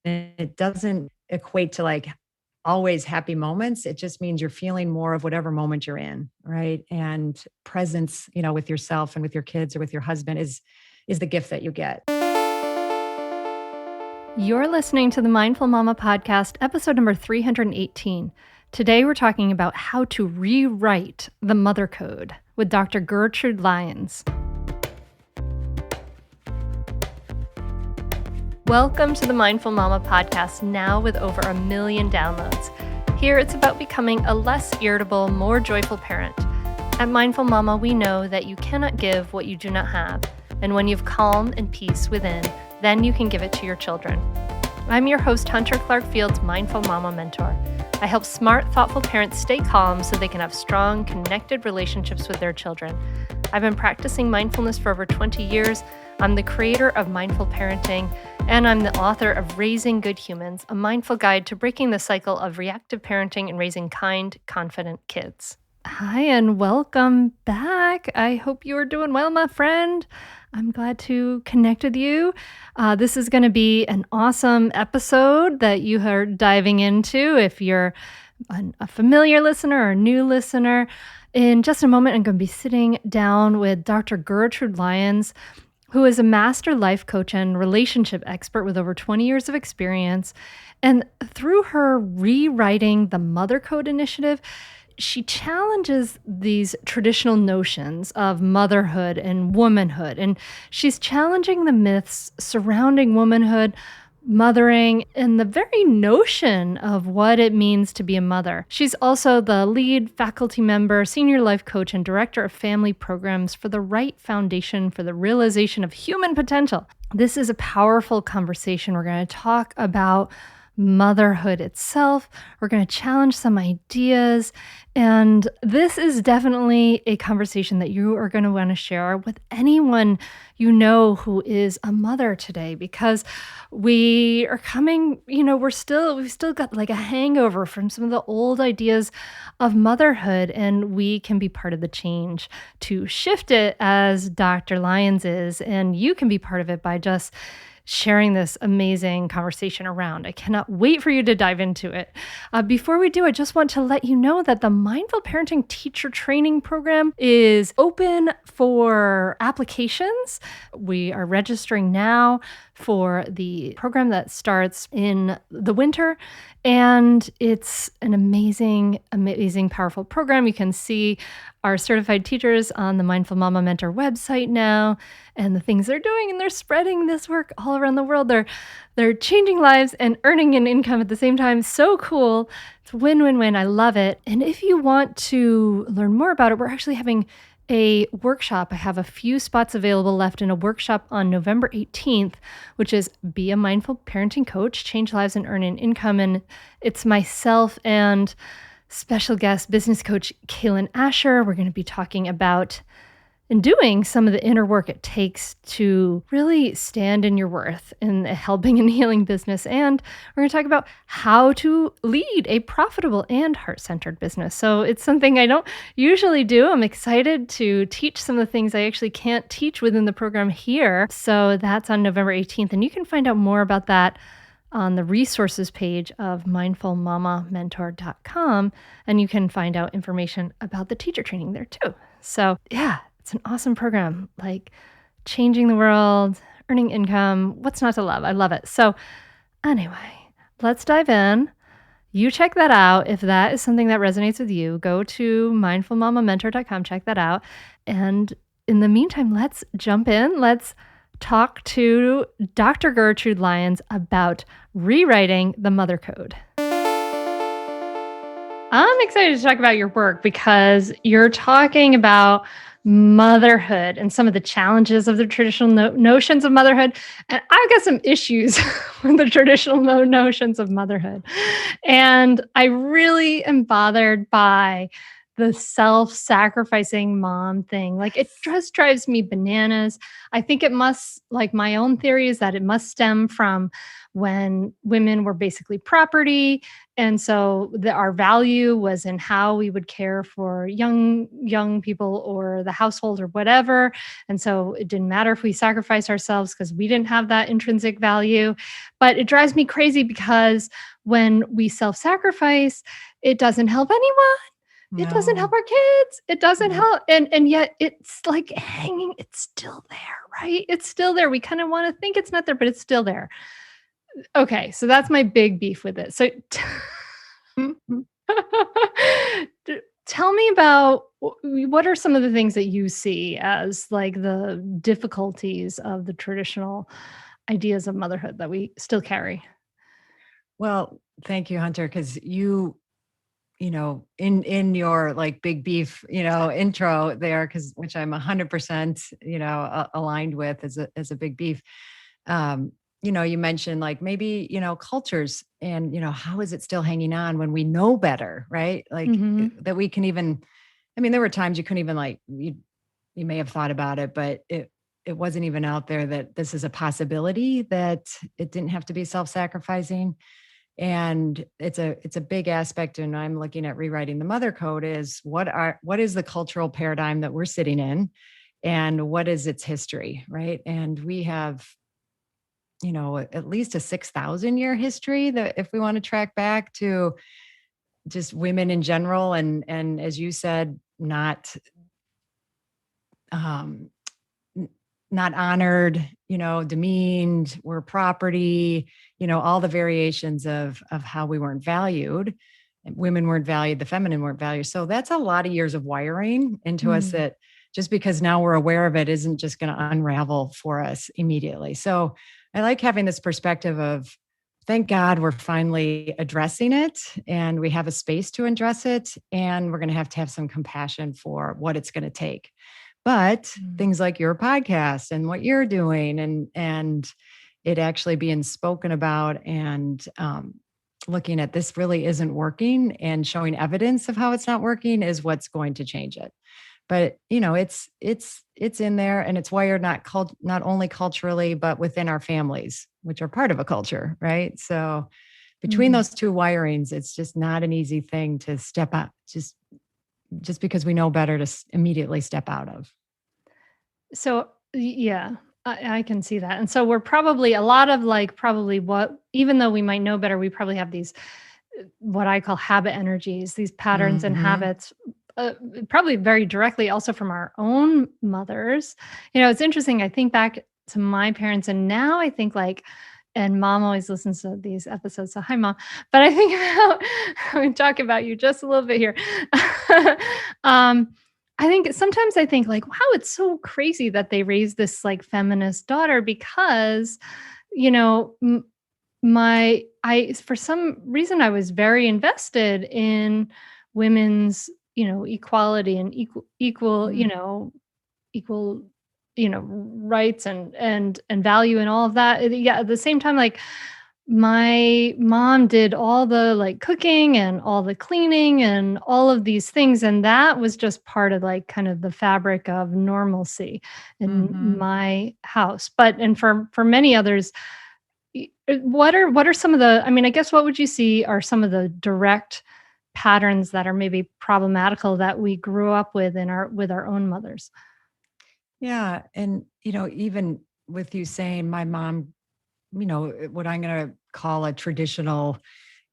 it doesn't equate to like always happy moments. It just means you're feeling more of whatever moment you're in, right? And presence, with yourself and with your kids or with your husband is the gift that you get. You're listening to the Mindful Mama podcast, episode number 318. Today, we're talking about how to rewrite the mother code with Dr. Gertrude Lyons. Welcome to the Mindful Mama podcast, now with over 1 million downloads. Here, it's about becoming a less irritable, more joyful parent. At Mindful Mama, we know that you cannot give what you do not have, and when you have calm and peace within, then you can give it to your children. I'm your host, Hunter Clark-Field's Mindful Mama mentor. I help smart, thoughtful parents stay calm so they can have strong, connected relationships with their children. I've been practicing mindfulness for over 20 years. I'm the creator of Mindful Parenting, and I'm the author of Raising Good Humans, a mindful guide to breaking the cycle of reactive parenting and raising kind, confident kids. Hi, and welcome back. I hope you are doing well, my friend. I'm glad to connect with you. This is going to be an awesome episode that you are diving into if you're a familiar listener or a new listener. In just a moment, I'm going to be sitting down with Dr. Gertrude Lyons, who is a master life coach and relationship expert with over 20 years of experience. And through her Rewriting the Mother Code initiative, she challenges these traditional notions of motherhood and womanhood. And she's challenging the myths surrounding womanhood, mothering, and the very notion of what it means to be a mother. She's also the lead faculty member, senior life coach, and director of family programs for the Wright Foundation for the Realization of Human Potential. This is a powerful conversation. We're going to talk about motherhood itself. We're going to challenge some ideas. And this is definitely a conversation that you are going to want to share with anyone you know who is a mother today, because we are coming, we've still got like a hangover from some of the old ideas of motherhood, and we can be part of the change to shift it as Dr. Lyons is. And you can be part of it by just sharing this amazing conversation around. I cannot wait for you to dive into it. Before we do, I just want to let you know that the Mindful Parenting Teacher Training Program is open for applications. We are registering now for the program that starts in the winter. And it's an amazing, powerful program. You can see our certified teachers on the Mindful Mama Mentor website now, and the things they're doing, and they're spreading this work all around the world. They're changing lives and earning an income at the same time. So cool. It's win-win-win. I love it. And if you want to learn more about it, we're actually having a workshop. I have a few spots available left in a workshop on November 18th, which is Be a Mindful Parenting Coach, Change Lives and Earn an Income. And it's myself and special guest business coach Kaylin Asher. We're going to be talking about and doing some of the inner work it takes to really stand in your worth in a helping and healing business. And we're going to talk about how to lead a profitable and heart-centered business. So it's something I don't usually do. I'm excited to teach some of the things I actually can't teach within the program here. So that's on November 18th. And you can find out more about that on the resources page of mindfulmamamentor.com. And you can find out information about the teacher training there too. So yeah, it's an awesome program, like changing the world, earning income. What's not to love? I love it. So anyway, let's dive in. You check that out. If that is something that resonates with you, go to mindfulmamamentor.com, check that out. And in the meantime, let's jump in. Let's talk to Dr. Gertrude Lyons about rewriting the mother code. I'm excited to talk about your work because you're talking about motherhood and some of the challenges of the traditional notions of motherhood. And I've got some issues with the traditional notions of motherhood. And I really am bothered by the self-sacrificing mom thing. Like it just drives me bananas. I think it must, like my own theory is that it must stem from when women were basically property. And so our value was in how we would care for young people or the household or whatever. And so it didn't matter if we sacrificed ourselves because we didn't have that intrinsic value. But it drives me crazy because when we self-sacrifice, it doesn't help anyone. It doesn't help No. our kids. It doesn't No. help. And yet it's like hanging, it's still there, right? It's still there. We kind of want to think it's not there, but it's still there. Okay, so that's my big beef with it. So tell me about what are some of the things that you see as like the difficulties of the traditional ideas of motherhood that we still carry? Well, thank you, Hunter, because in your like big beef, intro there, because which I'm 100%, aligned with as a big beef. You mentioned like maybe, cultures and, how is it still hanging on when we know better, right? Like Mhm. that we can even, I mean, there were times you couldn't even like, you may have thought about it, but it wasn't even out there that this is a possibility, that it didn't have to be self-sacrificing. And it's a big aspect. And I'm looking at rewriting the mother code is what is the cultural paradigm that we're sitting in, and what is its history, right? And we have, at least a 6,000 year history, that if we want to track back to just women in general, and as you said, not um not honored, demeaned, we're property, all the variations of how we weren't valued. And women weren't valued, the feminine weren't valued. So that's a lot of years of wiring into us, Mm. that just because now we're aware of it isn't just going to unravel for us immediately. So I like having this perspective of, thank God we're finally addressing it, and we have a space to address it, and we're going to have some compassion for what it's going to take. But Mm. things like your podcast and what you're doing, and it actually being spoken about, and looking at this really isn't working and showing evidence of how it's not working is what's going to change it. But it's in there, and it's wired not only culturally but within our families, which are part of a culture, right? So between Mm. those two wirings, it's just not an easy thing to step out, just because we know better, to immediately step out of. So, yeah, I can see that. And so we're probably a lot of like probably what even though we might know better, we probably have these what I call habit energies, these patterns and Mhm. habits, probably very directly also from our own mothers. It's interesting. I think back to my parents, and now I think like, and mom always listens to these episodes. So hi, mom. But I think about, we talk about you just a little bit here. um, I think sometimes I think like, wow, it's so crazy that they raised this like feminist daughter because, you know, my I for some reason I was very invested in women's, equality and equal, Mm. equal, rights and value and all of that. Yeah, at the same time, like my mom did all the like cooking and all the cleaning and all of these things. And that was just part of like kind of the fabric of normalcy in Mhm. my house. But and for many others, what are some of the, I mean, I guess what would you see are some of the direct patterns that are maybe problematical that we grew up with in our with our own mothers? Yeah, and, even with you saying my mom, what I'm gonna call a traditional,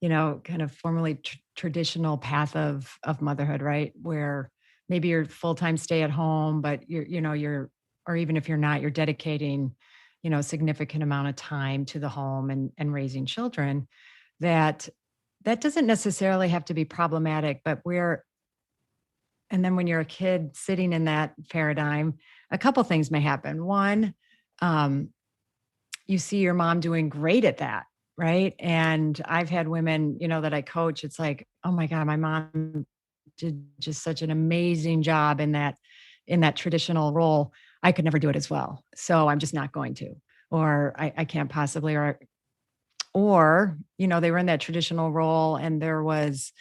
kind of formally traditional path of motherhood, right? Where maybe you're full-time stay at home, but you're, or even if you're not, you're dedicating, significant amount of time to the home and raising children. That that doesn't necessarily have to be problematic, but and then when you're a kid sitting in that paradigm, a couple things may happen. One, um, you see your mom doing great at that, right? And I've had women, that I coach, it's like, oh my God, my mom did just such an amazing job in that traditional role. I could never do it as well. So I'm just not going to, or I can't possibly, or, they were in that traditional role, and there was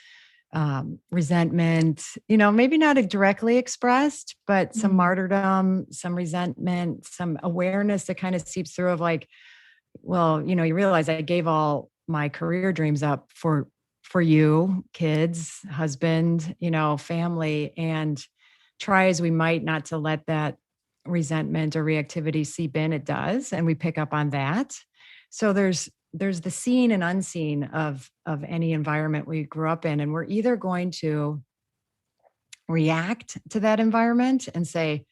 resentment, maybe not directly expressed, but some Mm. martyrdom, some resentment, some awareness that kind of seeps through of like, well, you realize I gave all my career dreams up for you, kids, husband, family, and try as we might not to let that resentment or reactivity seep in, it does, and we pick up on that. So there's the seen and unseen of any environment we grew up in, and we're either going to react to that environment and say,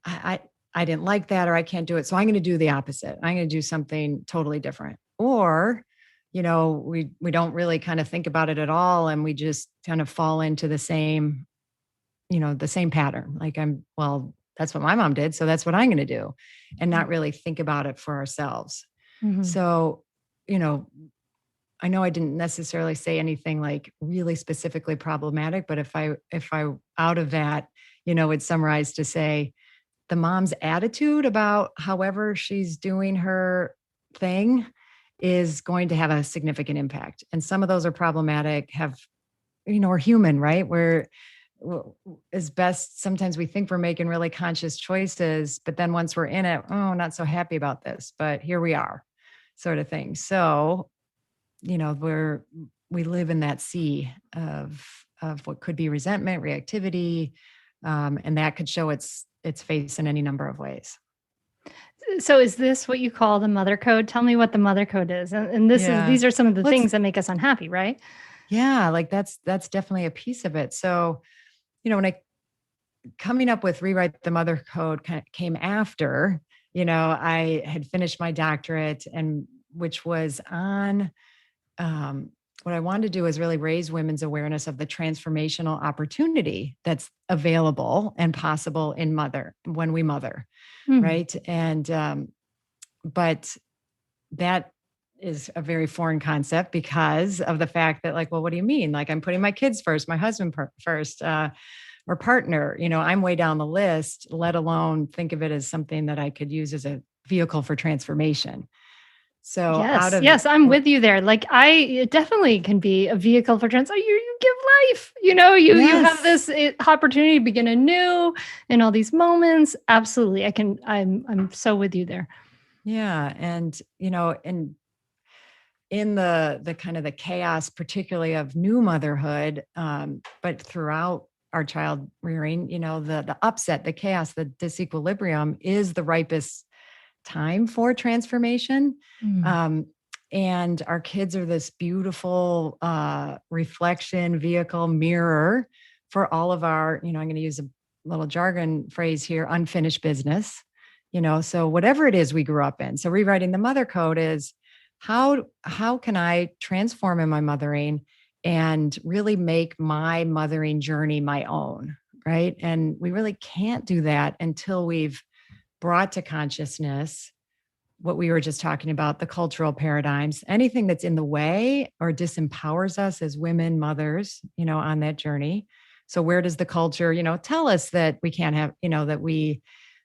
I didn't like that, or I can't do it, so I'm going to do the opposite. I'm going to do something totally different. Or, we don't really kind of think about it at all, and we just kind of fall into the same pattern. Like well, that's what my mom did, so that's what I'm going to do, and not really think about it for ourselves. Mm-hmm. So, I know I didn't necessarily say anything like really specifically problematic, but if I out of that, would summarize to say the mom's attitude about however she's doing her thing is going to have a significant impact. And some of those are problematic, we're human, right? As best, sometimes we think we're making really conscious choices, but then once we're in it, oh, not so happy about this, but here we are, sort of thing. So, we live in that sea of what could be resentment, reactivity, and that could show its face in any number of ways. So is this what you call the mother code? Tell me what the mother code is. And these are some of the things that make us unhappy, right? Yeah, like that's definitely a piece of it. So, when I coming up with Rewrite the Mother Code kind of came after, I had finished my doctorate, and which was on what I wanted to do is really raise women's awareness of the transformational opportunity that's available and possible when we mother. Mm. Right. And, but that is a very foreign concept because of the fact that like, well, what do you mean? Like I'm putting my kids first, my husband first, or partner, I'm way down the list, let alone think of it as something that I could use as a vehicle for transformation. So yes, I'm with you there. Like it definitely can be a vehicle for trans. You give life, you have this opportunity to begin anew in all these moments. Absolutely. I'm so with you there. Yeah. And, and in the kind of the chaos, particularly of new motherhood, but throughout our child rearing, the upset, the chaos, the disequilibrium is the ripest time for transformation. And our kids are this beautiful reflection, vehicle, mirror for all of our, I'm going to use a little jargon phrase here, unfinished business, so whatever it is we grew up in. So rewriting the mother code is how can I transform in my mothering and really make my mothering journey my own, right? And we really can't do that until we've brought to consciousness what we were just talking about, the cultural paradigms, anything that's in the way or disempowers us as women, mothers, on that journey. So where does the culture, tell us that we can't have, that we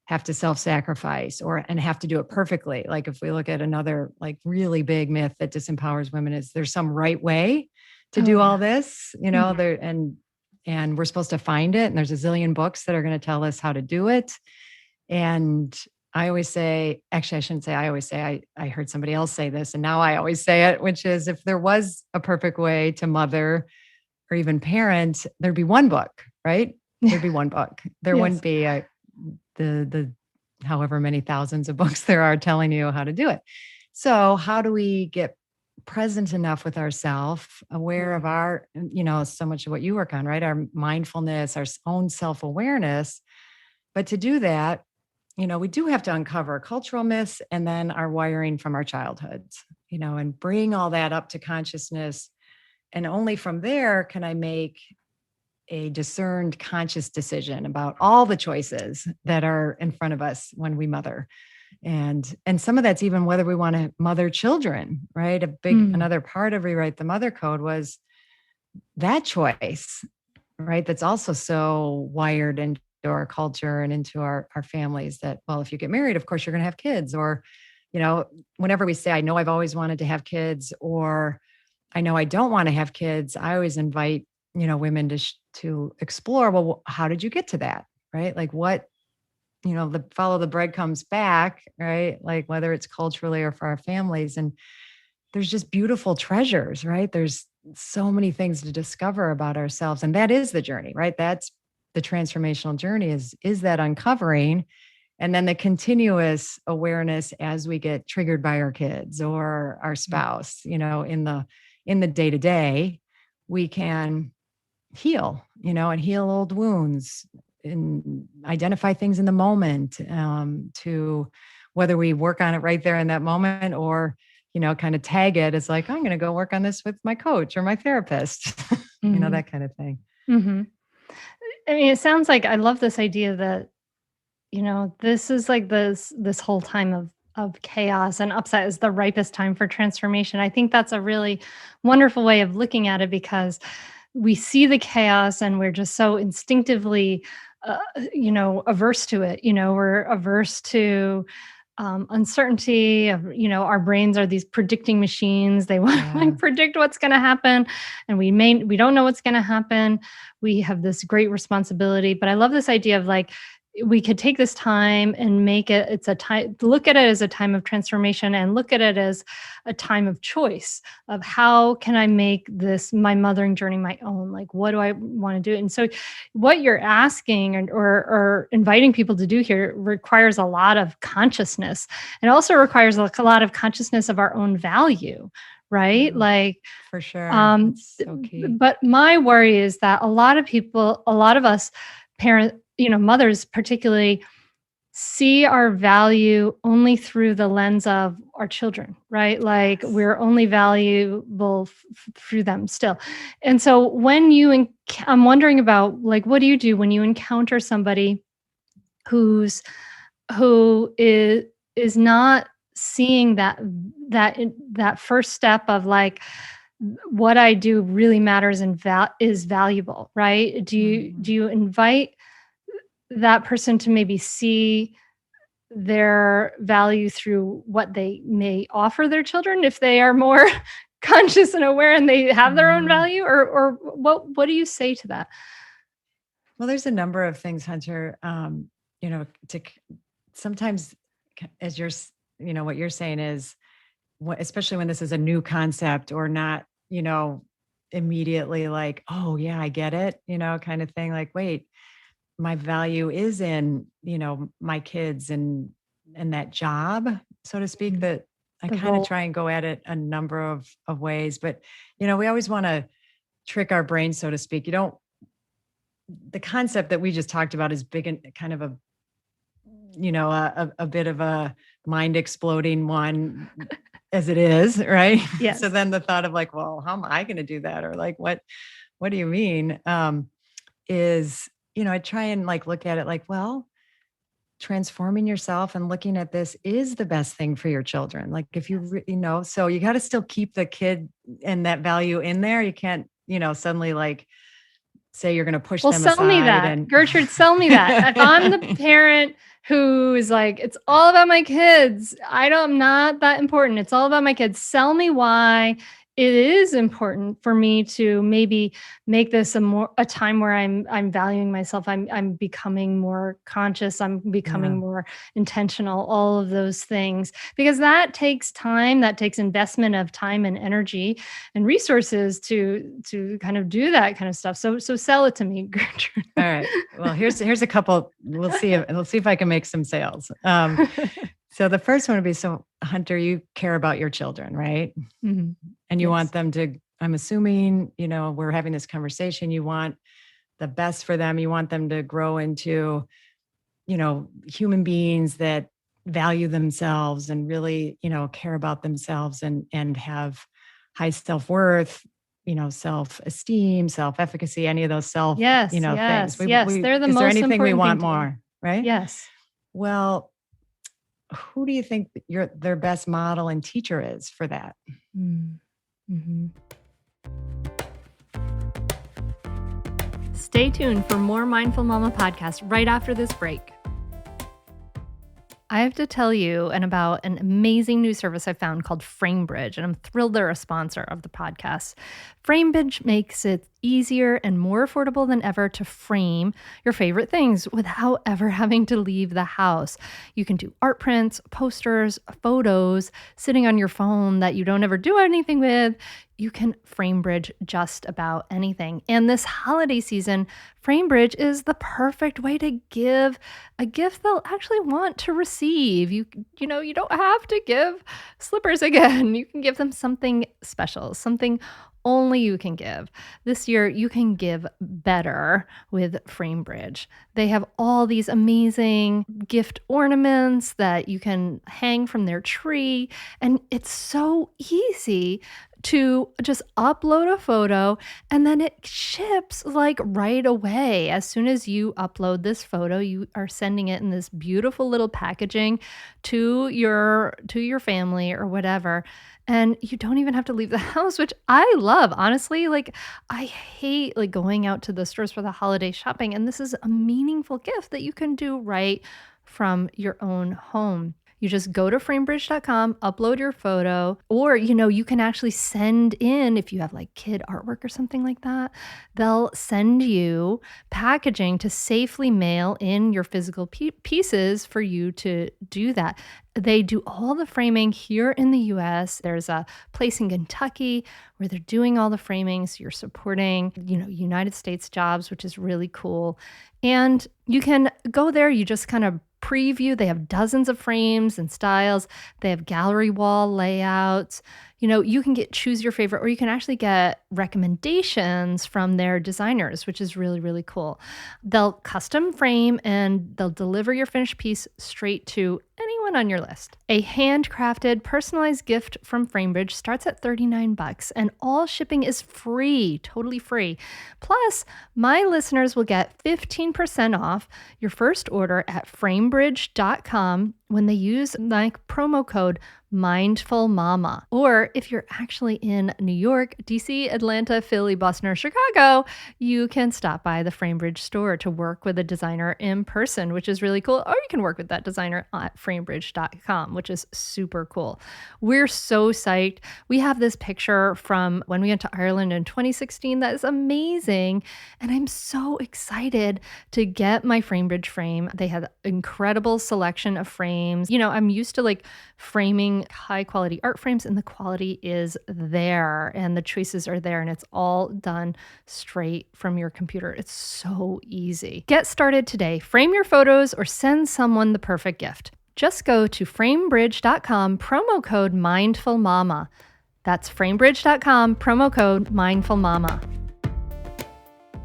have to self-sacrifice and have to do it perfectly. Like if we look at another like really big myth that disempowers women is there's some right way to do all this, there, and we're supposed to find it. And there's a zillion books that are going to tell us how to do it. And I always say, actually, I shouldn't say I always say, I heard somebody else say this, and now I always say it, which is if there was a perfect way to mother or even parent, there'd be one book, right? There'd be one book. There wouldn't be the however many thousands of books there are telling you how to do it. So how do we get present enough with ourselves, aware of our, so much of what you work on, right? Our mindfulness, our own self-awareness. But to do that, we do have to uncover cultural myths and then our wiring from our childhoods, and bring all that up to consciousness. And only from there can I make a discerned, conscious decision about all the choices that are in front of us when we mother. And some of that's even whether we want to mother children, right? Another part of Rewrite the Mother Code was that choice, right? That's also so wired into our culture and into our families that, well, if you get married, of course, you're going to have kids. Or, whenever we say, I know I've always wanted to have kids, or I know I don't want to have kids, I always invite women to explore, well, how did you get to that? Right? Like what, follow the breadcrumbs back, right? Like whether it's culturally or for our families. And there's just beautiful treasures, right? There's so many things to discover about ourselves. And that is the journey, right? That's the transformational journey is that uncovering. And then the continuous awareness as we get triggered by our kids or our spouse, in the day to day, we can heal, and heal old wounds and identify things in the moment, to whether we work on it right there in that moment or, kind of tag it as like, I'm going to go work on this with my coach or my therapist, that kind of thing. Mm-hmm. I mean, it sounds like I love this idea that, this is like this whole time of chaos and upset is the ripest time for transformation. I think that's a really wonderful way of looking at it because we see the chaos and we're just so instinctively, averse to it. We're averse to uncertainty. Our brains are these predicting machines. They want to like predict what's going to happen, and we don't know what's going to happen. We have this great responsibility, but I love this idea of like, we could take this time and look at it as a time of transformation and look at it as a time of choice of how can I make this, my mothering journey, my own? Like, what do I want to do? And so what you're asking or inviting people to do here requires a lot of consciousness. It also requires a lot of consciousness of our own value, right? Like, for sure. That's so key. But my worry is that a lot of us parents, mothers particularly, see our value only through the lens of our children, right? Like we're only valuable through them still. And so I'm wondering about like, what do you do when you encounter somebody who is not seeing that first step of like, what I do really matters and is valuable, right? Do you invite that person to maybe see their value through what they may offer their children if they are more conscious and aware and they have their own value, or what do you say to that? Well, there's a number of things, Hunter. Sometimes as what you're saying is, especially when this is a new concept or not, immediately like, oh yeah, I get it, kind of thing. Like, wait, my value is in, my kids and that job, so to speak, that I kind of try and go at it a number of ways. But, we always want to trick our brain, so to speak. The concept that we just talked about is big and kind of a bit of a mind exploding one as it is, right? Yes. So then the thought of like, well, how am I going to do that? Or like, what do you mean? Is, I try and like look at it like, well, transforming yourself and looking at this is the best thing for your children. Like if you, so you got to still keep the kid and that value in there. You can't, suddenly like say you're going to push them aside. Sell me that. Gertrude, sell me that. If I'm the parent who is like, it's all about my kids, I'm not that important. It's all about my kids. Sell me why it is important for me to maybe make this a time where I'm valuing myself. I'm becoming more conscious. I'm becoming more intentional, all of those things, because that takes time, that takes investment of time and energy and resources to kind of do that kind of stuff. So sell it to me, Gertrude. All right. Well, here's a couple, we'll see if I can make some sales. So the first one would be, so Hunter, you care about your children, right? Mm-hmm. And you want them to, I'm assuming, we're having this conversation, you want the best for them. You want them to grow into, human beings that value themselves and really, care about themselves and have high self-worth, self-esteem, self-efficacy, any of those things. Yes, they're the most important. Is there anything we want more, right? Yes. Well, who do you think their best model and teacher is for that? Mm-hmm. Stay tuned for more Mindful Mama podcast right after this break. I have to tell you about an amazing new service I found called Framebridge, and I'm thrilled they're a sponsor of the podcast. Framebridge makes it easier and more affordable than ever to frame your favorite things without ever having to leave the house. You can do art prints, posters, photos sitting on your phone that you don't ever do anything with. You can Framebridge just about anything. And this holiday season, Framebridge is the perfect way to give a gift they'll actually want to receive. You don't have to give slippers again. You can give them something special, something only you can give. This year, you can give better with Framebridge. They have all these amazing gift ornaments that you can hang from their tree, and it's so easy to just upload a photo and then it ships like right away. As soon as you upload this photo, you are sending it in this beautiful little packaging to your family or whatever. And you don't even have to leave the house, which I love. Honestly, like I hate like going out to the stores for the holiday shopping. And this is a meaningful gift that you can do right from your own home. You just go to framebridge.com, upload your photo, or, you can actually send in, if you have like kid artwork or something like that, they'll send you packaging to safely mail in your physical pieces for you to do that. They do all the framing here in the US. There's a place in Kentucky where they're doing all the framing. So you're supporting, United States jobs, which is really cool. And you can go there, you just kind of preview. They have dozens of frames and styles. They have gallery wall layouts. You can choose your favorite, or you can actually get recommendations from their designers, which is really, really cool. They'll custom frame and they'll deliver your finished piece straight to anyone on your list. A handcrafted, personalized gift from Framebridge starts at $39 and all shipping is free, totally free. Plus, my listeners will get 15% off your first order at framebridge.com when they use like promo code Mindful Mama. Or if you're actually in New York, DC, Atlanta, Philly, Boston, or Chicago, you can stop by the Framebridge store to work with a designer in person, which is really cool. Or you can work with that designer at framebridge.com, which is super cool. We're so psyched. We have this picture from when we went to Ireland in 2016 that is amazing. And I'm so excited to get my Framebridge frame. They had an incredible selection of frames. I'm used to like framing high quality art frames, and the quality is there and the choices are there, and it's all done straight from your computer. It's so easy. Get started today. Frame your photos or send someone the perfect gift. Just go to framebridge.com, promo code Mindful Mama. That's framebridge.com, promo code Mindful Mama.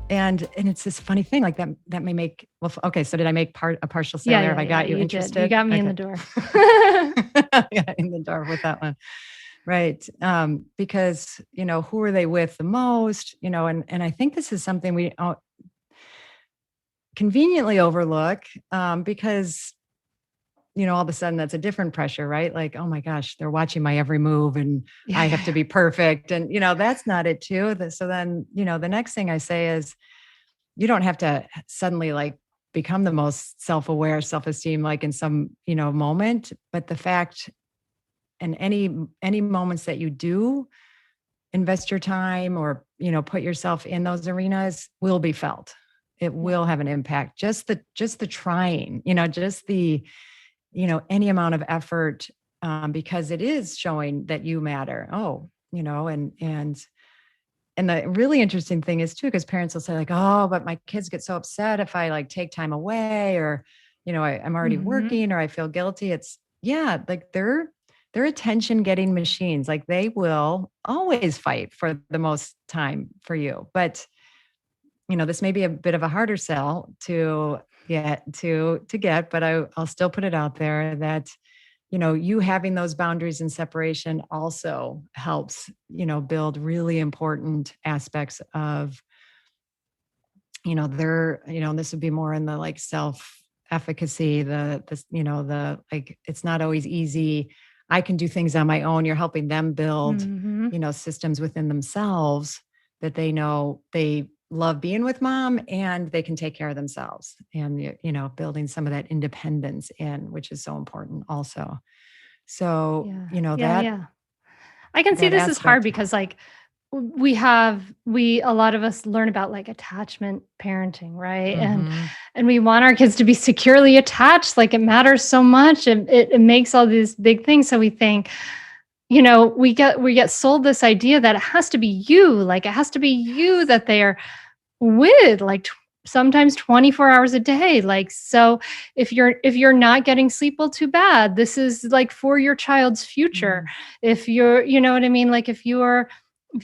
And it's this funny thing like that may make, well, okay. So did I make a partial sale there? Have I got you interested? Did. You got me in the door. Yeah, in the door with that one. Right. Because, who are they with the most, and I think this is something we conveniently overlook because, all of a sudden that's a different pressure, right? Like, oh my gosh, they're watching my every move and I have to be perfect. And, that's not it too. So then, the next thing I say is you don't have to suddenly like become the most self-aware, self-esteem, like in some, moment, but the fact and any moments that you do invest your time or, put yourself in those arenas will be felt. It will have an impact. Just the trying, just the, any amount of effort, because it is showing that you matter. Oh, and the really interesting thing is too, because parents will say like, oh, but my kids get so upset if I like take time away or, I'm already working or I feel guilty. It's like they're attention getting machines. Like they will always fight for the most time for you. But, this may be a bit of a harder sell to get, but I'll still put it out there that, you having those boundaries and separation also helps, build really important aspects of, this would be more in the like self-efficacy, the like, it's not always easy. I can do things on my own. You're helping them build, systems within themselves that they know they love being with mom, and they can take care of themselves, and, building some of that independence in, which is so important also. So, Yeah. that, Yeah. I can see that this is hard aspect. because like a lot of us learn about like attachment parenting, right? Hmm. And we want our kids to be securely attached, like it matters so much and it makes all these big things. So we think, we get sold this idea that it has to be you, like it has to be you that they are with, like sometimes 24 hours a day. Like, so if you're not getting sleep, well, too bad. This is like for your child's future. If you're, you know what I mean? Like if you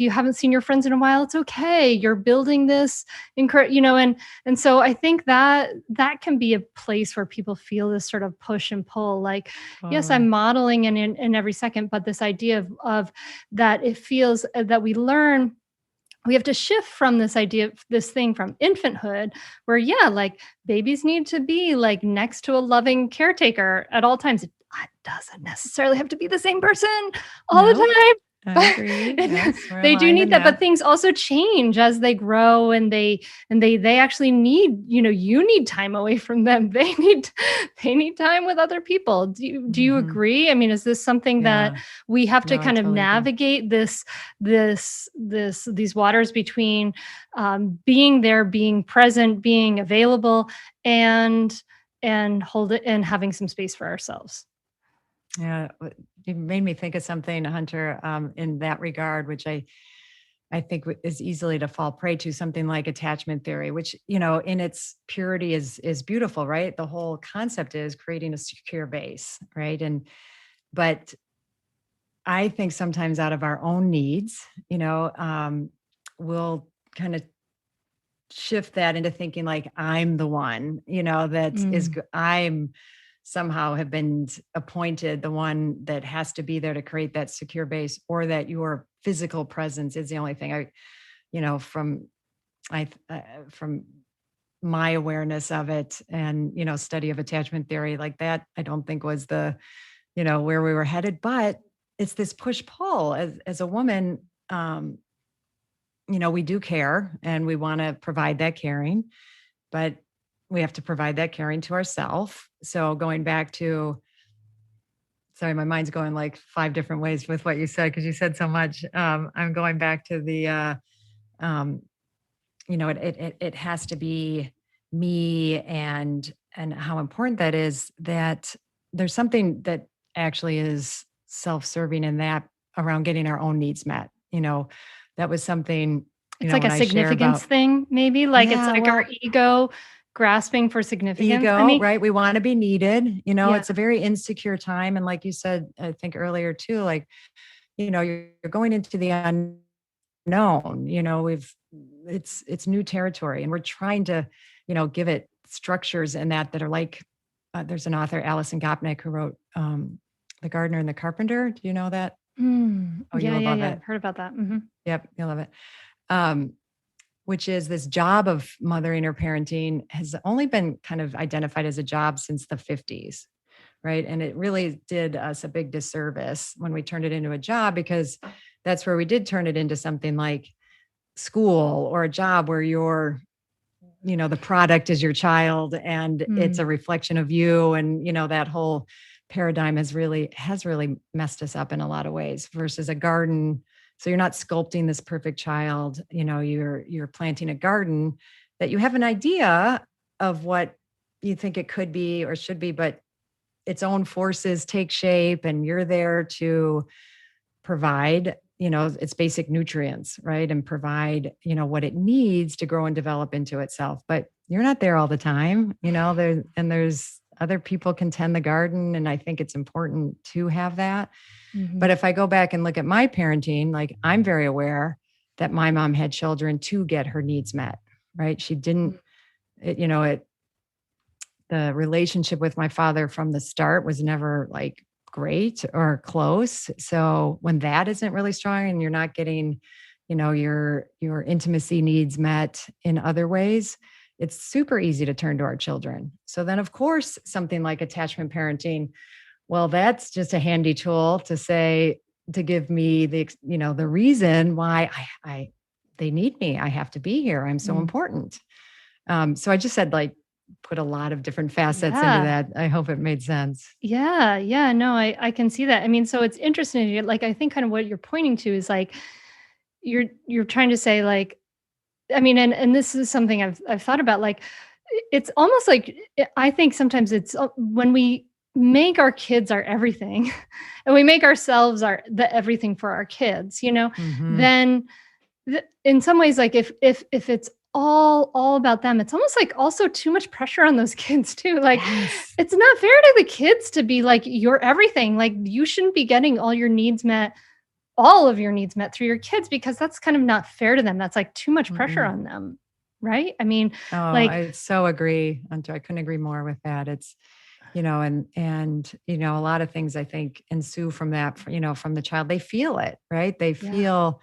haven't seen your friends in a while, it's okay. You're building this and so I think that that can be a place where people feel this sort of push and pull. Like, yes, I'm Totally. modeling in every second, but this idea of that it feels that we have to shift from this idea of this thing from infanthood where, yeah, like babies need to be like next to a loving caretaker at all times. It doesn't necessarily have to be the same person all the No, time. I But agree. Yes, we're they do aligned need in that, but that. things also change as they grow and they actually need, you need time away from them. They need time with other people. Do you Hmm. agree? I mean, is this something that Yeah. we have to No, I kind of totally agree. navigate these waters between being there, being present, being available, and hold it and having some space for ourselves? Yeah, it made me think of something, Hunter, in that regard, which I think is easily to fall prey to, something like attachment theory, which, in its purity is beautiful, right? The whole concept is creating a secure base, right? But I think sometimes out of our own needs, we'll kind of shift that into thinking like I'm the one, Mm, I'm somehow have been appointed the one that has to be there to create that secure base, or that your physical presence is the only thing. From from my awareness of it, and study of attachment theory, like that, I don't think was the where we were headed. But it's this push pull as a woman. We do care, and we want to provide that caring, but we have to provide that caring to ourselves. So going back to, sorry, my mind's going like five different ways with what you said, because you said so much. I'm going back to the, um, it has to be me, and how important that is, that there's something that actually is self-serving in that, around getting our own needs met. That was something, it's like a when I share significance about, thing, maybe, like it's yeah, like our well, ego grasping for significance. I ego, mean, right? We want to be needed. yeah. It's a very insecure time. And like you said, I think earlier too, like, you're going into the unknown. It's new territory, and we're trying to, give it structures and that are like, there's an author, Alison Gopnik, who wrote, The Gardener and the Carpenter. Do you know that? Oh, Yeah, you'll yeah, love yeah. it. I've heard about that. Mhm. Yep, you'll love it. Um, which is this job of mothering or parenting has only been kind of identified as a job since the 50s, right? And it really did us a big disservice when we turned it into a job, because that's where we did turn it into something like school, or a job where the product is your child, and it's Mm. a reflection of you. And, that whole paradigm has really messed us up in a lot of ways, versus a garden. So you're not sculpting this perfect child, you're planting a garden that you have an idea of what you think it could be or should be, but its own forces take shape, and you're there to provide, its basic nutrients, right? And provide, what it needs to grow and develop into itself. But you're not there all the time, there's other people can tend the garden. And I think it's important to have that. But Mhm. if I go back and look at my parenting, like, I'm very aware that my mom had children to get her needs met, right? She didn't, it, you know, it, the relationship with my father from the start was never like great or close. So when that isn't really strong, and you're not getting, your intimacy needs met in other ways, it's super easy to turn to our children. So then, of course, something like attachment parenting, well, that's just a handy tool to say, to give me the reason why I they need me. I have to be here. I'm so Mm. important. So I just said, like, put a lot of different facets into Yeah. that. I hope it made sense. Yeah, yeah, no, I can see that. I mean, so it's interesting, like, I think kind of what you're pointing to is, like, you're trying to say, like, I mean, and this is something I've thought about, like, it's almost like, I think sometimes it's, when we make our kids our everything, and we make ourselves the everything for our kids, Hmm. then in some ways, like, if it's all about them, it's almost like also too much pressure on those kids too. Like, Yes. it's not fair to the kids to be like your everything. Like, you shouldn't be getting all of your needs met through your kids, because that's kind of not fair to them. That's like too much pressure Mm-mm. on them, right? I mean, Oh, like, I so agree. I couldn't agree more with that. It's, and a lot of things I think ensue from that, from the child. They feel it, right? They yeah. feel,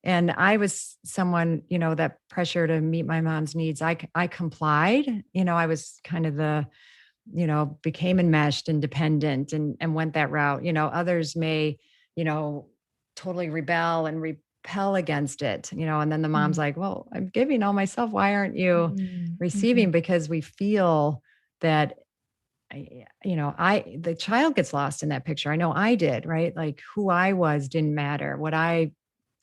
and I was someone, that pressure to meet my mom's needs. I complied. I was kind of became enmeshed and dependent, and went that route. Others may, you know, totally rebel and repel against it, and then the mom's Mm, like, well, I'm giving all myself. Why aren't you mhm. receiving? Because we feel that, the child gets lost in that picture. I know I did, right? Like, who I was didn't matter, what I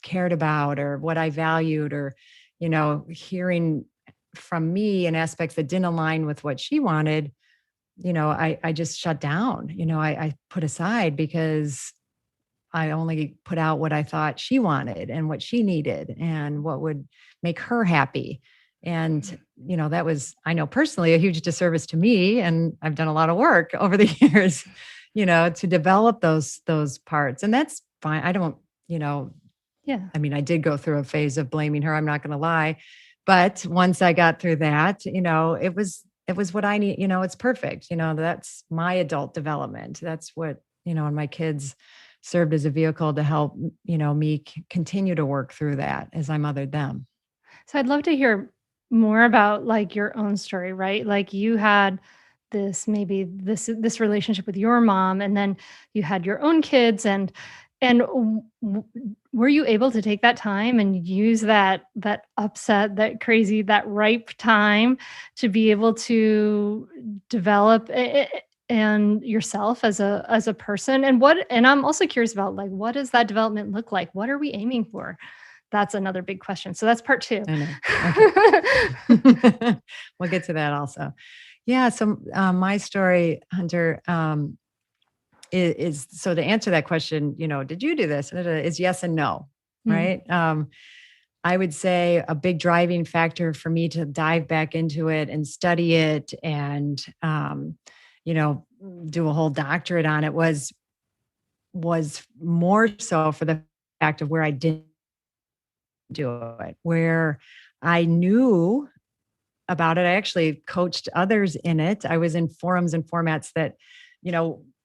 cared about or what I valued, or, hearing from me in aspects that didn't align with what she wanted. I just shut down. I put aside, because I only put out what I thought she wanted and what she needed and what would make her happy. And, that was, I know personally, a huge disservice to me. And I've done a lot of work over the years, to develop those parts. And that's fine. I don't, you know, Yeah. I mean, I did go through a phase of blaming her. I'm not going to lie. But once I got through that, it was what I need. It's perfect. That's my adult development. That's what, and my kids served as a vehicle to help, me continue to work through that as I mothered them. So I'd love to hear more about, like, your own story, right? Like, you had this relationship with your mom, and then you had your own kids, and were you able to take that time and use that upset, that crazy, that ripe time to be able to develop and yourself as a person? And I'm also curious about, like, what does that development look like? What are we aiming for? That's another big question. So that's part 2. I know. Okay. We'll get to that also. Yeah. So my story, Hunter, is so to answer that question, did you do this? Is yes and no, Mm, right? I would say a big driving factor for me to dive back into it and study it and, you know, do a whole doctorate on it was more so for the fact of where I didn't do it, where I knew about it. I actually coached others in it. I was in forums and formats that,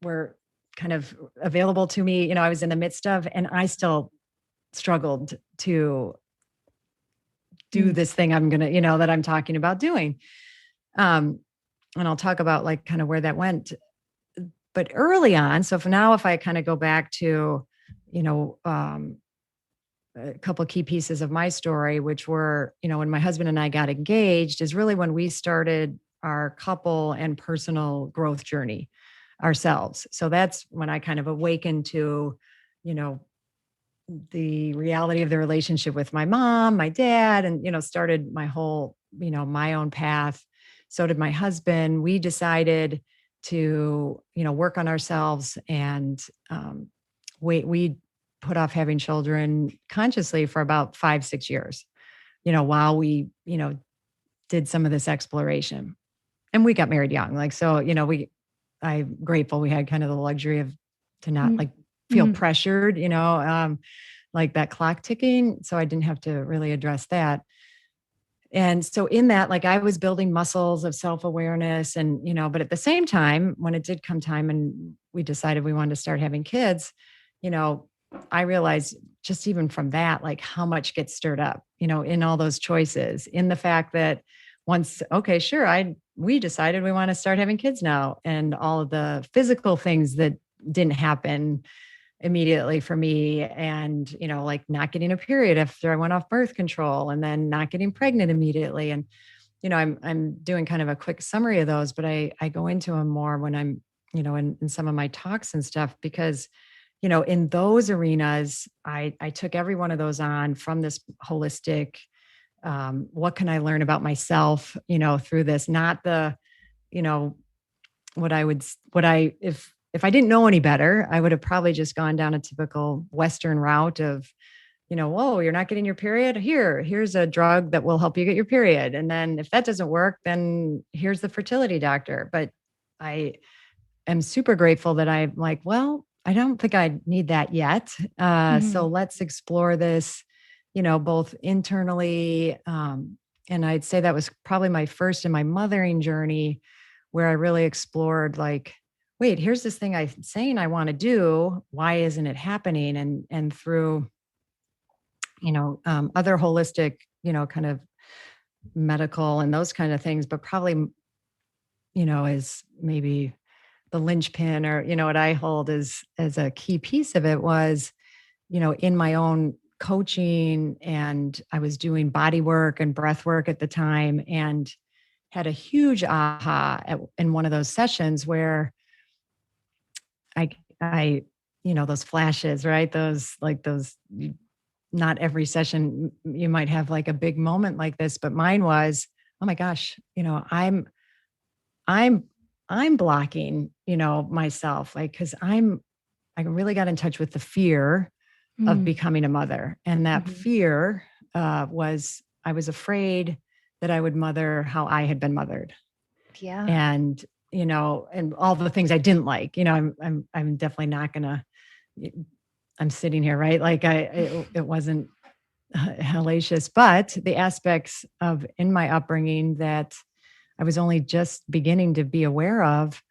were kind of available to me, I was in the midst of, and I still struggled to do mm, this thing that I'm talking about doing. Um, and I'll talk about, like, kind of where that went. But early on, so for now, if I kind of go back to, you know, um, a couple of key pieces of my story, which were, when my husband and I got engaged, is really when we started our couple and personal growth journey ourselves. So that's when I kind of awakened to, you know, the reality of the relationship with my mom, my dad, and, started my whole, my own path. So did my husband. We decided to, work on ourselves, and we put off having children consciously for about 5-6 years, while we, did some of this exploration. And we got married young. Like, so, I'm grateful we had kind of the luxury of to not, mm, like, feel mhm. pressured, like that clock ticking. So I didn't have to really address that. And so in that, like, I was building muscles of self-awareness, and, but at the same time, when it did come time and we decided we wanted to start having kids, you know, I realized just even from that, like, how much gets stirred up, in all those choices, in the fact that once, okay, sure, we decided we want to start having kids now, and all of the physical things that didn't happen, immediately for me, and, like not getting a period after I went off birth control, and then not getting pregnant immediately. And, I'm doing kind of a quick summary of those, but I go into them more when I'm, in some of my talks and stuff, because, in those arenas, I took every one of those on from this holistic, what can I learn about myself, through this, not the, you know, if I didn't know any better, I would have probably just gone down a typical Western route of, whoa, you're not getting your period. Here's a drug that will help you get your period. And then if that doesn't work, then here's the fertility doctor. But I am super grateful that I'm like, well, I don't think I need that yet. So let's explore this, both internally. And I'd say that was probably my first in my mothering journey, where I really explored, like, wait, here's this thing I'm saying I want to do. Why isn't it happening? And through, other holistic, kind of medical and those kind of things, but probably, is maybe the linchpin, or, what I hold as a key piece of it was, in my own coaching, and I was doing body work and breath work at the time, and had a huge aha in one of those sessions where I, those flashes, right? Not every session you might have like a big moment like this, but mine was, oh my gosh, I'm blocking, myself, like, cause I really got in touch with the fear of becoming a mother. And that fear was, I was afraid that I would mother how I had been mothered. Yeah. And, and all the things I didn't like, I'm definitely not gonna, I'm sitting here, right? Like it wasn't hellacious, but the aspects of in my upbringing that I was only just beginning to be aware of,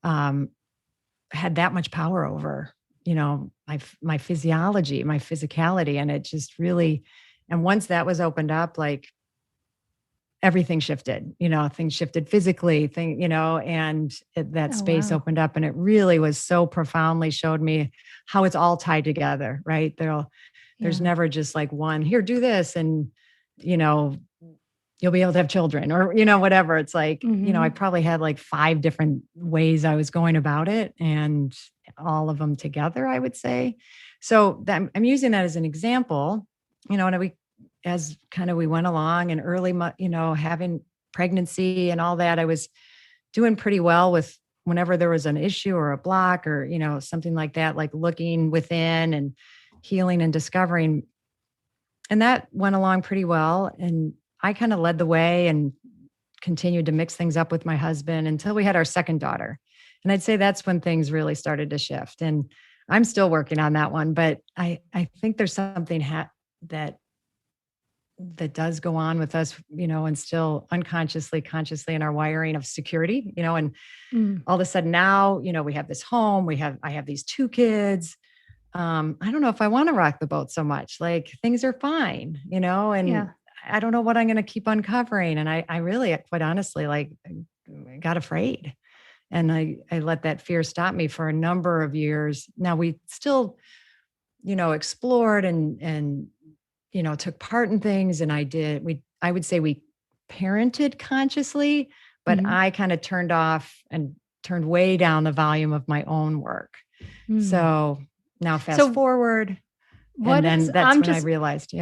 had that much power over, my physiology, my physicality. And it just really, and once that was opened up, like everything shifted, things shifted physically, and that space opened up, and it really was so profoundly showed me how it's all tied together, right? There's never just like one, here, do this, and, you'll be able to have children, or, whatever. It's like, I probably had like 5 different ways I was going about it, and all of them together, I would say. So I'm using that as an example, and as kind of we went along, and early, having pregnancy and all that, I was doing pretty well with whenever there was an issue or a block, or, something like that, like looking within and healing and discovering. And that went along pretty well. And I kind of led the way and continued to mix things up with my husband until we had our second daughter. And I'd say that's when things really started to shift. And I'm still working on that one, but I think there's something that does go on with us, and still unconsciously, consciously in our wiring of security, and all of a sudden now, we have this home, I have these 2 kids. I don't know if I want to rock the boat so much. Like, things are fine, and I don't know what I'm going to keep uncovering. And I really, quite honestly, like, got afraid, and I let that fear stop me for a number of years. Now we still, explored and took part in things. And I would say we parented consciously, but I kind of turned off and turned way down the volume of my own work. So now fast forward. And then that's when I realized,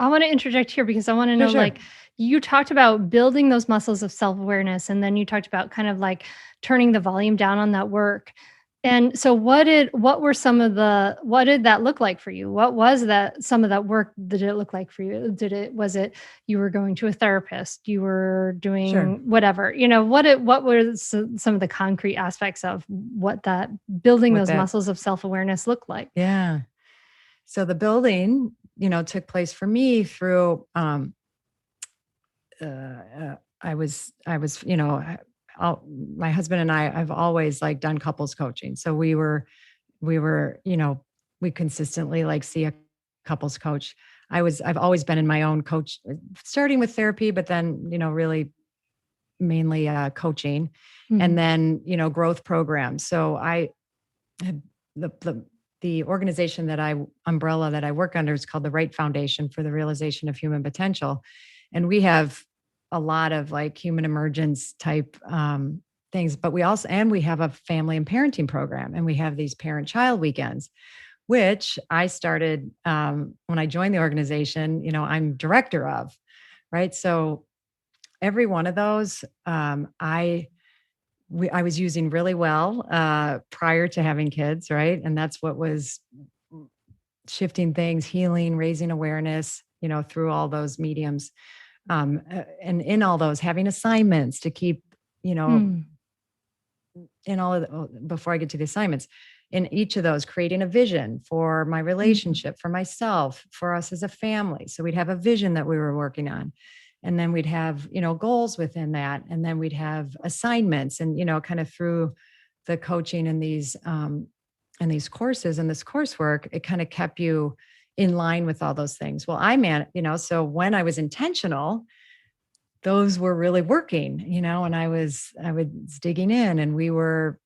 I want to interject here because I want to know, like, you talked about building those muscles of self-awareness, and then you talked about kind of like turning the volume down on that work. And so what did that look like for you? What was some of that work, did it look like for you? Was it you were going to a therapist, you were doing whatever, what were some of the concrete aspects of what that building those muscles of self-awareness looked like? Yeah. So the building, took place for me through, I was, my husband and I've always like done couples coaching. So we were, we consistently like see a couples coach. I've always been in my own coach, starting with therapy, but then, really mainly coaching, and then, growth programs. So I had the the organization umbrella that I work under is called the Wright Foundation for the Realization of Human Potential. And we have a lot of like human emergence type things, but we have a family and parenting program, and we have these parent-child weekends, which I started when I joined the organization. I'm director of, right? So every one of those, I was using really well prior to having kids, right? And that's what was shifting things, healing, raising awareness, through all those mediums. And in all those, having assignments to keep, in all of before I get to the assignments, in each of those, creating a vision for my relationship, for myself, for us as a family. So we'd have a vision that we were working on. And then we'd have, goals within that. And then we'd have assignments, and, kind of through the coaching and these courses and this coursework, it kind of kept you in line with all those things. Well, so when I was intentional, those were really working, and I was digging in, and we were,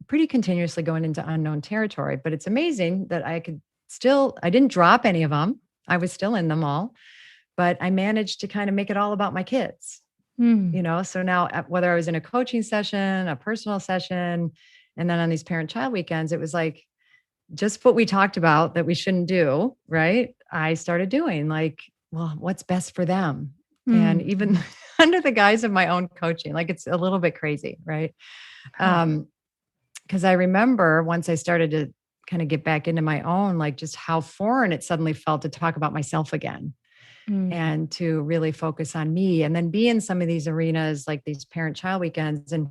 pretty continuously going into unknown territory. But it's amazing that I didn't drop any of them. I was still in them all. But I managed to kind of make it all about my kids, so now whether I was in a coaching session, a personal session, and then on these parent-child weekends, it was like just what we talked about that we shouldn't do, right? I started doing like, well, what's best for them? And even under the guise of my own coaching, like it's a little bit crazy, right? Because I remember once I started to kind of get back into my own, like just how foreign it suddenly felt to talk about myself again. And to really focus on me, and then be in some of these arenas like these parent-child weekends, and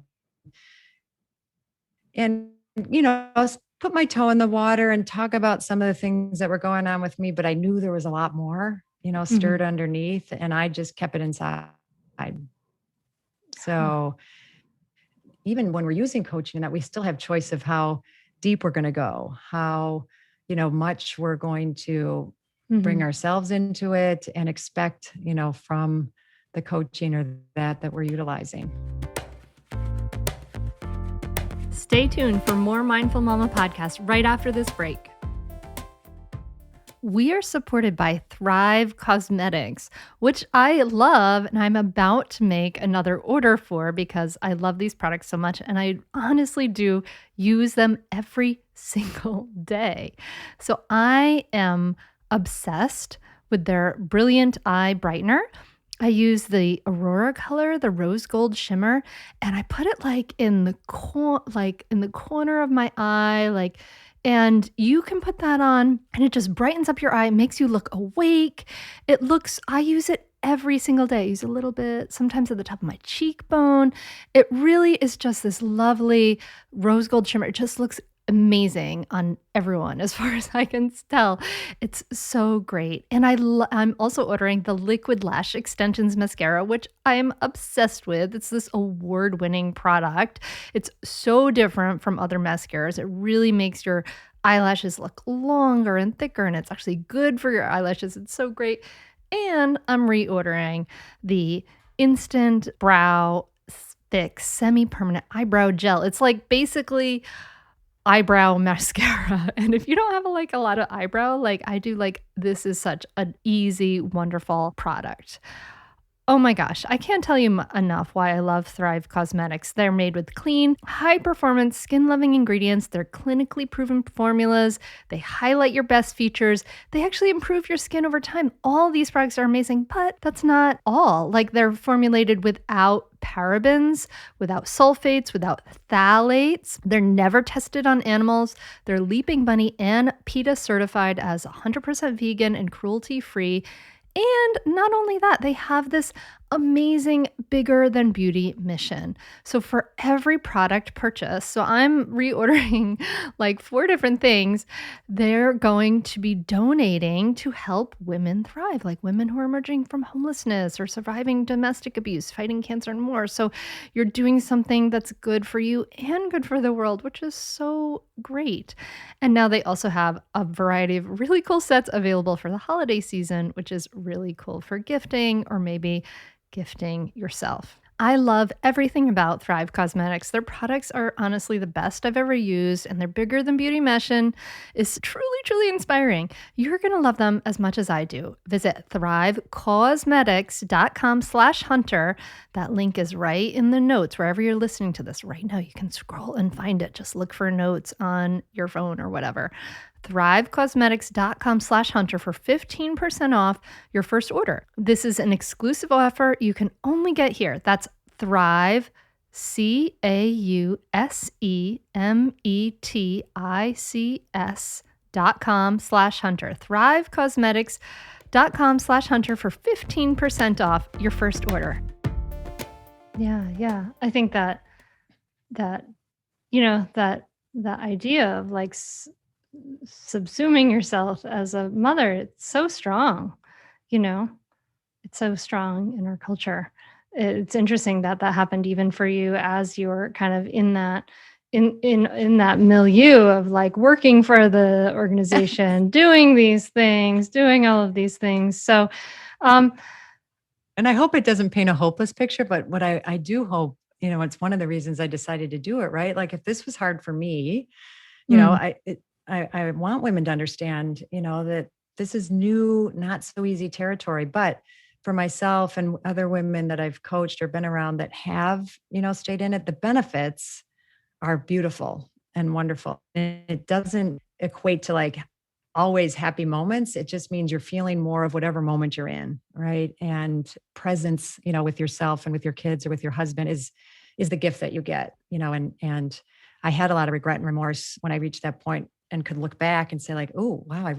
put my toe in the water and talk about some of the things that were going on with me. But I knew there was a lot more, stirred underneath, and I just kept it inside. So even when we're using coaching, that we still have choice of how deep we're going to go, how, much we're going to bring ourselves into it and expect, from the coaching or that we're utilizing. Stay tuned for more Mindful Mama podcast right after this break. We are supported by Thrive Cosmetics, which I love, and I'm about to make another order for because I love these products so much, and I honestly do use them every single day. So I am obsessed with their Brilliant Eye Brightener. I use the Aurora color, the rose gold shimmer, and I put it like in the corner of my eye, and you can put that on and it just brightens up your eye, makes you look awake. I use it every single day. I use a little bit, sometimes at the top of my cheekbone. It really is just this lovely rose gold shimmer. It just looks amazing on everyone as far as I can tell. It's so great. And I'm also ordering the Liquid Lash Extensions Mascara, which I'm obsessed with. It's this award-winning product. It's so different from other mascaras. It really makes your eyelashes look longer and thicker, and it's actually good for your eyelashes. It's so great. And I'm reordering the Instant Brow Fix Semi-Permanent Eyebrow Gel. It's like basically eyebrow mascara. And if you don't have a lot of eyebrow like I do, this is such an easy, wonderful product. Oh my gosh, I can't tell you enough why I love Thrive Cosmetics. They're made with clean, high-performance, skin-loving ingredients. They're clinically proven formulas. They highlight your best features. They actually improve your skin over time. All these products are amazing, but that's not all. They're formulated without parabens, without sulfates, without phthalates. They're never tested on animals. They're Leaping Bunny and PETA certified as 100% vegan and cruelty-free. And not only that, they have this amazing bigger than beauty mission. So for every product purchase, so I'm reordering 4 different things, they're going to be donating to help women thrive, like women who are emerging from homelessness or surviving domestic abuse, fighting cancer and more. So you're doing something that's good for you and good for the world, which is so great. And now they also have a variety of really cool sets available for the holiday season, which is really cool for gifting or maybe gifting yourself. I love everything about Thrive Cosmetics. Their products are honestly the best I've ever used, and they're bigger than beauty mesh is truly, truly inspiring. You're going to love them as much as I do. Visit thrivecosmetics.com/hunter. That link is right in the notes wherever you're listening to this right now. You can scroll and find it. Just look for notes on your phone or whatever. thrivecosmetics.com/hunter for 15% off your first order. This is an exclusive offer you can only get here. That's Thrive, CAUSEMETICS.com/hunter. Thrivecosmetics.com/hunter for 15% off your first order. Yeah. I think that idea of like subsuming yourself as a mother, it's so strong, it's so strong in our culture. It's interesting that happened even for you as you're kind of in that that milieu of like working for the organization, doing these things, doing all of these things. So, and I hope it doesn't paint a hopeless picture, but what I do hope, it's one of the reasons I decided to do it, right? Like if this was hard for me, I want women to understand, that this is new, not so easy territory. But for myself and other women that I've coached or been around that have, stayed in it, the benefits are beautiful and wonderful. And it doesn't equate to like always happy moments. It just means you're feeling more of whatever moment you're in, right? And presence, with yourself and with your kids or with your husband is the gift that you get, and I had a lot of regret and remorse when I reached that point and could look back and say like, oh, wow, I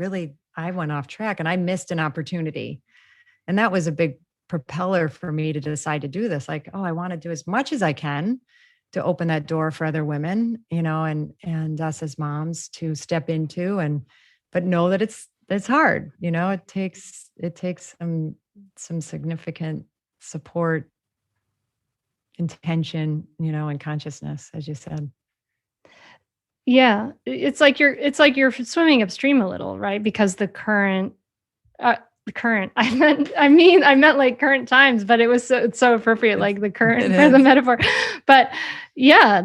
went off track and I missed an opportunity. And that was a big propeller for me to decide to do this. Like, oh, I want to do as much as I can to open that door for other women, and us as moms to step into but know that it's hard, it takes some significant support, intention, and consciousness, as you said. Yeah, it's like you're swimming upstream a little, right? Because the current, I meant like current times, but it's so appropriate, like the current for the metaphor. But yeah,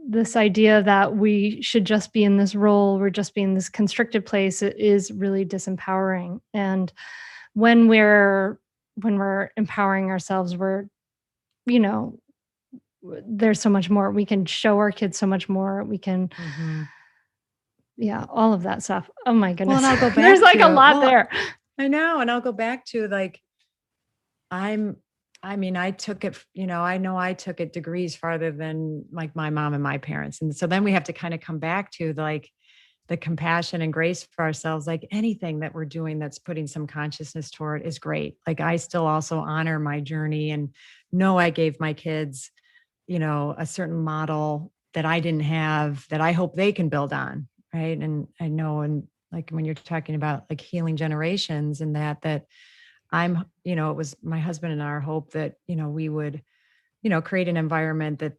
this idea that we should just be in this role, we're just being in this constricted place, it is really disempowering. And when we're empowering ourselves, we're, there's so much more. We can show our kids so much more. We can, all of that stuff. Oh my goodness. Well, and I'll go back there's like a lot there. I know. And I'll go back to like, I took it, I know I took it degrees farther than like my mom and my parents. And so then we have to kind of come back to like the compassion and grace for ourselves. Like anything that we're doing that's putting some consciousness toward is great. Like I still also honor my journey and know I gave my kids, a certain model that I didn't have that I hope they can build on. Right. And I know, and like when you're talking about like healing generations and that I'm, it was my husband and our hope that, we would, create an environment that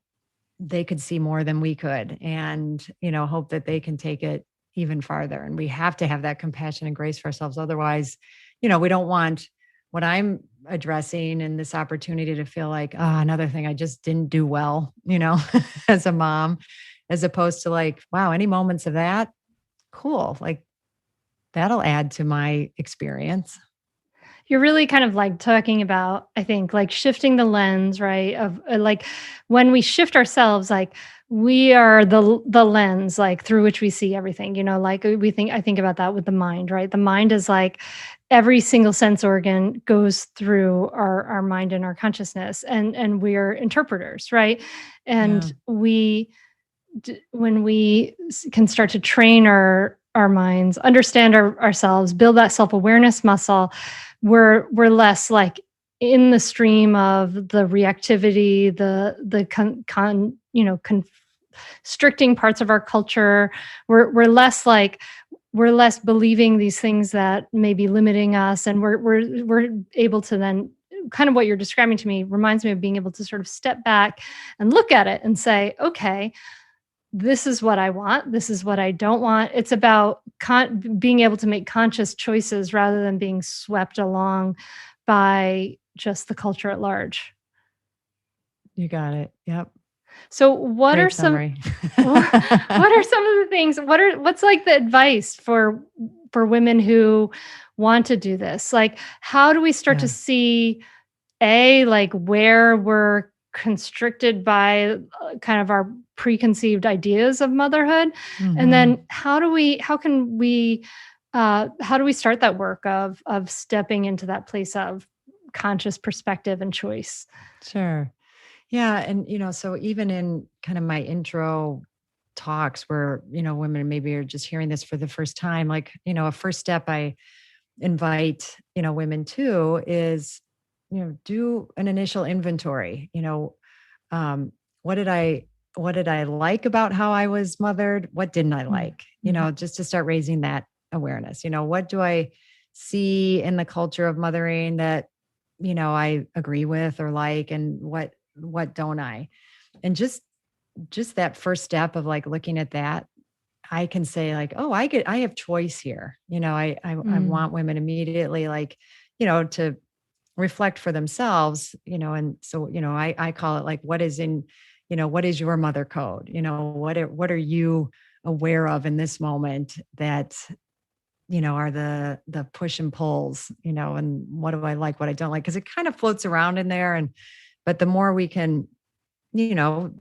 they could see more than we could and, hope that they can take it even farther. And we have to have that compassion and grace for ourselves. Otherwise, we don't want what I'm addressing and this opportunity to feel like, another thing I just didn't do well, as a mom, as opposed to like, wow, any moments of that, cool. Like that'll add to my experience. You're really kind of like talking about, I think, like shifting the lens, right? Of like when we shift ourselves, like we are the lens, like through which we see everything, like I think about that with the mind, right? The mind is like every single sense organ goes through our mind and our consciousness, and we're interpreters, right? And when we can start to train our minds, understand ourselves, build that self-awareness muscle, we're less like in the stream of the reactivity, the constricting parts of our culture. We're less believing these things that may be limiting us, and we're able to then, kind of what you're describing to me reminds me of being able to sort of step back and look at it and say, okay, this is what I want. This is what I don't want. It's about being able to make conscious choices rather than being swept along by, just the culture at large. You got it. Yep. So what are Great some summary. what are some of the things, what's like the advice for women who want to do this? Like, how do we start to Yeah. see like where we're constricted by kind of our preconceived ideas of motherhood? And then Mhm. how do we start that work of stepping into that place of conscious perspective and choice? Sure. Yeah, and so even in kind of my intro talks where, women maybe are just hearing this for the first time, like, a first step I invite, women to is, do an initial inventory. Um, what did I what did I like about how I was mothered? What didn't I like? Mhm. Just to start raising that awareness. What do I see in the culture of mothering that, I agree with or like, and what don't I? And just that first step of like looking at that, I can say like, oh, I have choice here. I Mm. want women immediately like, to reflect for themselves, and so, I call it like, what is your mother code? What are you aware of in this moment that, are the push and pulls, and what do I like, what I don't like? Cause it kind of floats around in there. But the more we can, you know,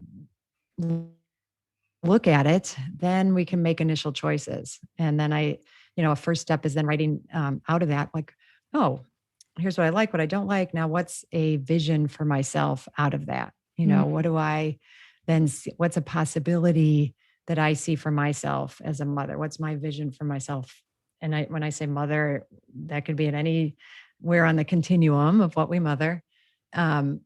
look at it, then we can make initial choices. And then a first step is then writing out of that, like, oh, here's what I like, what I don't like. Now, what's a vision for myself out of that? What Mm. do I then see? What's a possibility that I see for myself as a mother? What's my vision for myself? And when I say mother, that could be at anywhere on the continuum of what we mother. Um,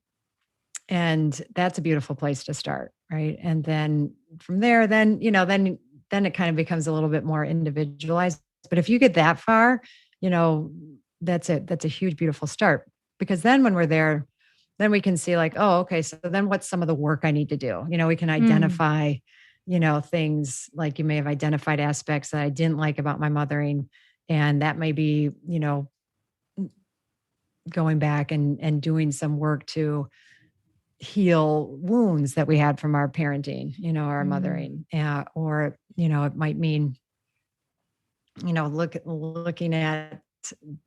and that's a beautiful place to start, right? And then from there, then it kind of becomes a little bit more individualized. But if you get that far, you know that's a huge beautiful start, because then when we're there, then we can see like, oh, okay, so then what's some of the work I need to do? We can Mm. identify, things like you may have identified aspects that I didn't like about my mothering, and that may be, going back and doing some work to heal wounds that we had from our parenting, our Mm. mothering, or it might mean, looking at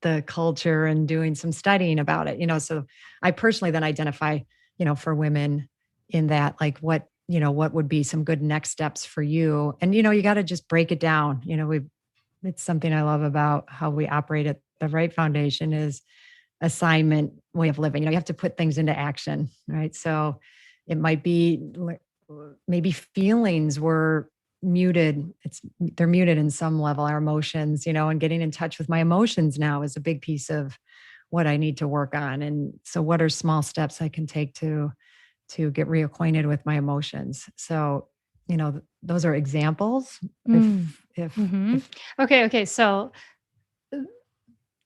the culture and doing some studying about it. So I personally then identify, for women in that, like, what would be some good next steps for you, and you got to just break it down. It's something I love about how we operate at the Wright Foundation is assignment way of living. You have to put things into action, right? So it might be maybe feelings were muted. They're muted in some level, our emotions, and getting in touch with my emotions now is a big piece of what I need to work on. And so what are small steps I can take to get reacquainted with my emotions? So, those are examples. Mm. If Okay. So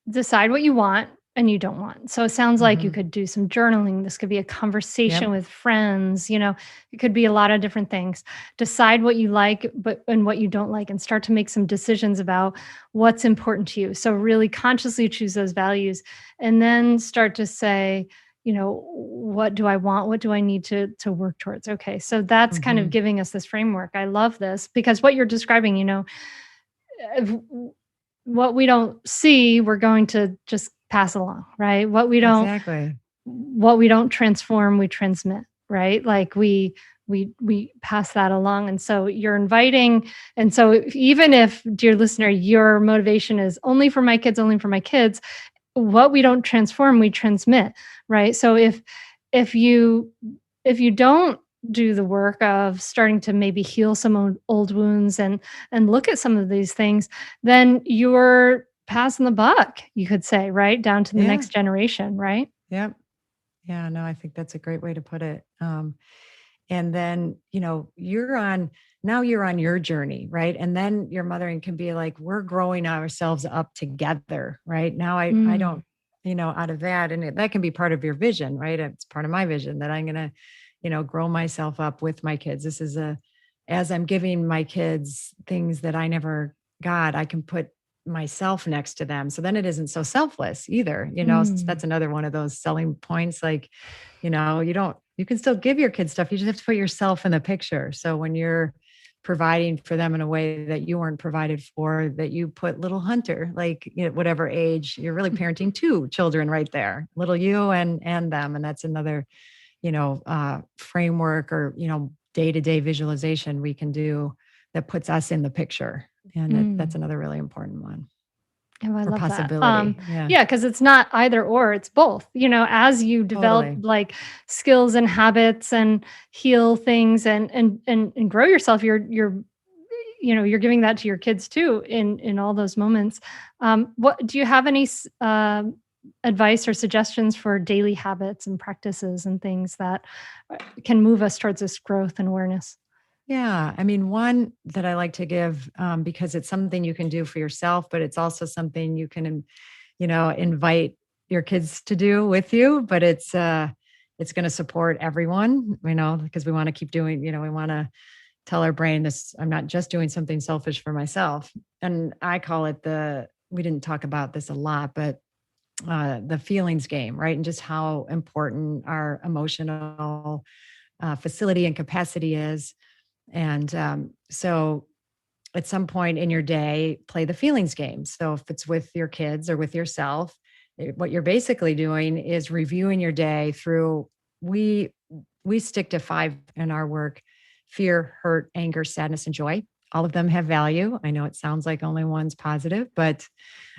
decide what you want and you don't want. So it sounds like you mhm, could do some journaling. This could be a conversation yep. with friends, it could be a lot of different things. Decide what you like and what you don't like, and start to make some decisions about what's important to you. So really consciously choose those values, and then start to say, what do I want? What do I need to work towards? Okay. So that's kind of Mhm. giving us this framework. I love this because what you're describing, if what we don't see, we're going to just pass along, right? Exactly. What we don't transform, we transmit, right? Like we pass that along. And so you're inviting, and so even if, dear listener, your motivation is only for my kids, what we don't transform, we transmit, right? So if you if you don't do the work of starting to maybe heal some old wounds and look at some of these things, then you're passing the buck, you could say, right? Down to the Yeah. next generation, right? Yep. Yeah, no, I think that's a great way to put it. And then, you're on your journey, right? And then your mothering can be like, we're growing ourselves up together, right? Now I Mm. don't, out of that, and that can be part of your vision, right? It's part of my vision that I'm going to, grow myself up with my kids. This is as I'm giving my kids things that I never got, I can put, myself next to them. So then it isn't so selfless either. So that's another one of those selling points. Like, you can still give your kids stuff. You just have to put yourself in the picture. So when you're providing for them in a way that you weren't provided for, that you put little Hunter, like, whatever age, you're really parenting two children right there, little you and them. And that's another, framework or, day-to-day visualization we can do that puts us in the picture. And that's another really important one. Oh, I love possibility. that. Yeah, because it's not either or, it's both. As you develop like skills and habits and heal things and grow yourself, you're giving that to your kids too in all those moments. What do you have any advice or suggestions for daily habits and practices and things that can move us towards this growth and awareness? Yeah. I mean, one that I like to give, because it's something you can do for yourself, but it's also something you can, invite your kids to do with you, but it's going to support everyone, because we want to keep doing, we want to tell our brain this, I'm not just doing something selfish for myself. And I call it we didn't talk about this a lot, but the feelings game, right? And just how important our emotional facility and capacity is. And so at some point in your day, play the feelings game. So if it's with your kids or with yourself, what you're basically doing is reviewing your day through, we stick to 5 in our work: fear, hurt, anger, sadness, and joy. All of them have value. I know it sounds like only one's positive, but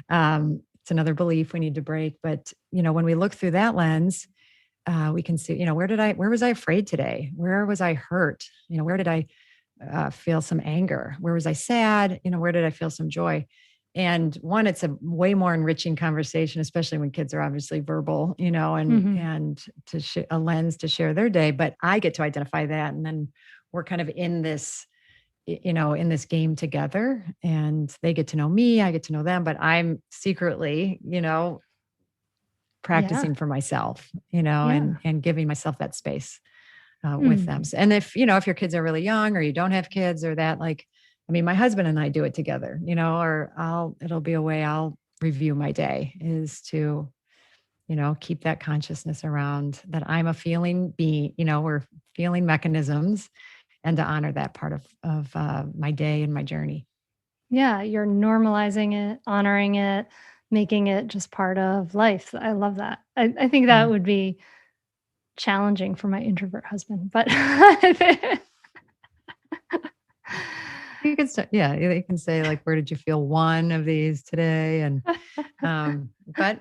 it's another belief we need to break. But, when we look through that lens, we can see, where was I afraid today? Where was I hurt? Where did I feel some anger? Where was I sad? Where did I feel some joy? And one, it's a way more enriching conversation, especially when kids are obviously verbal, and a lens to share their day. But I get to identify that. And then we're kind of in this, in this game together, and they get to know me, I get to know them, but I'm secretly, practicing for myself, and giving myself that space with them. And if your kids are really young, or you don't have kids, or that, my husband and I do it together, or it'll be a way I'll review my day, is to, keep that consciousness around that I'm a feeling being, we're feeling mechanisms, and to honor that part of my day and my journey. Yeah. You're normalizing it, honoring it, making it just part of life. I love that. I think that would be challenging for my introvert husband, but you can say, you can say, like, where did you feel one of these today? And, but,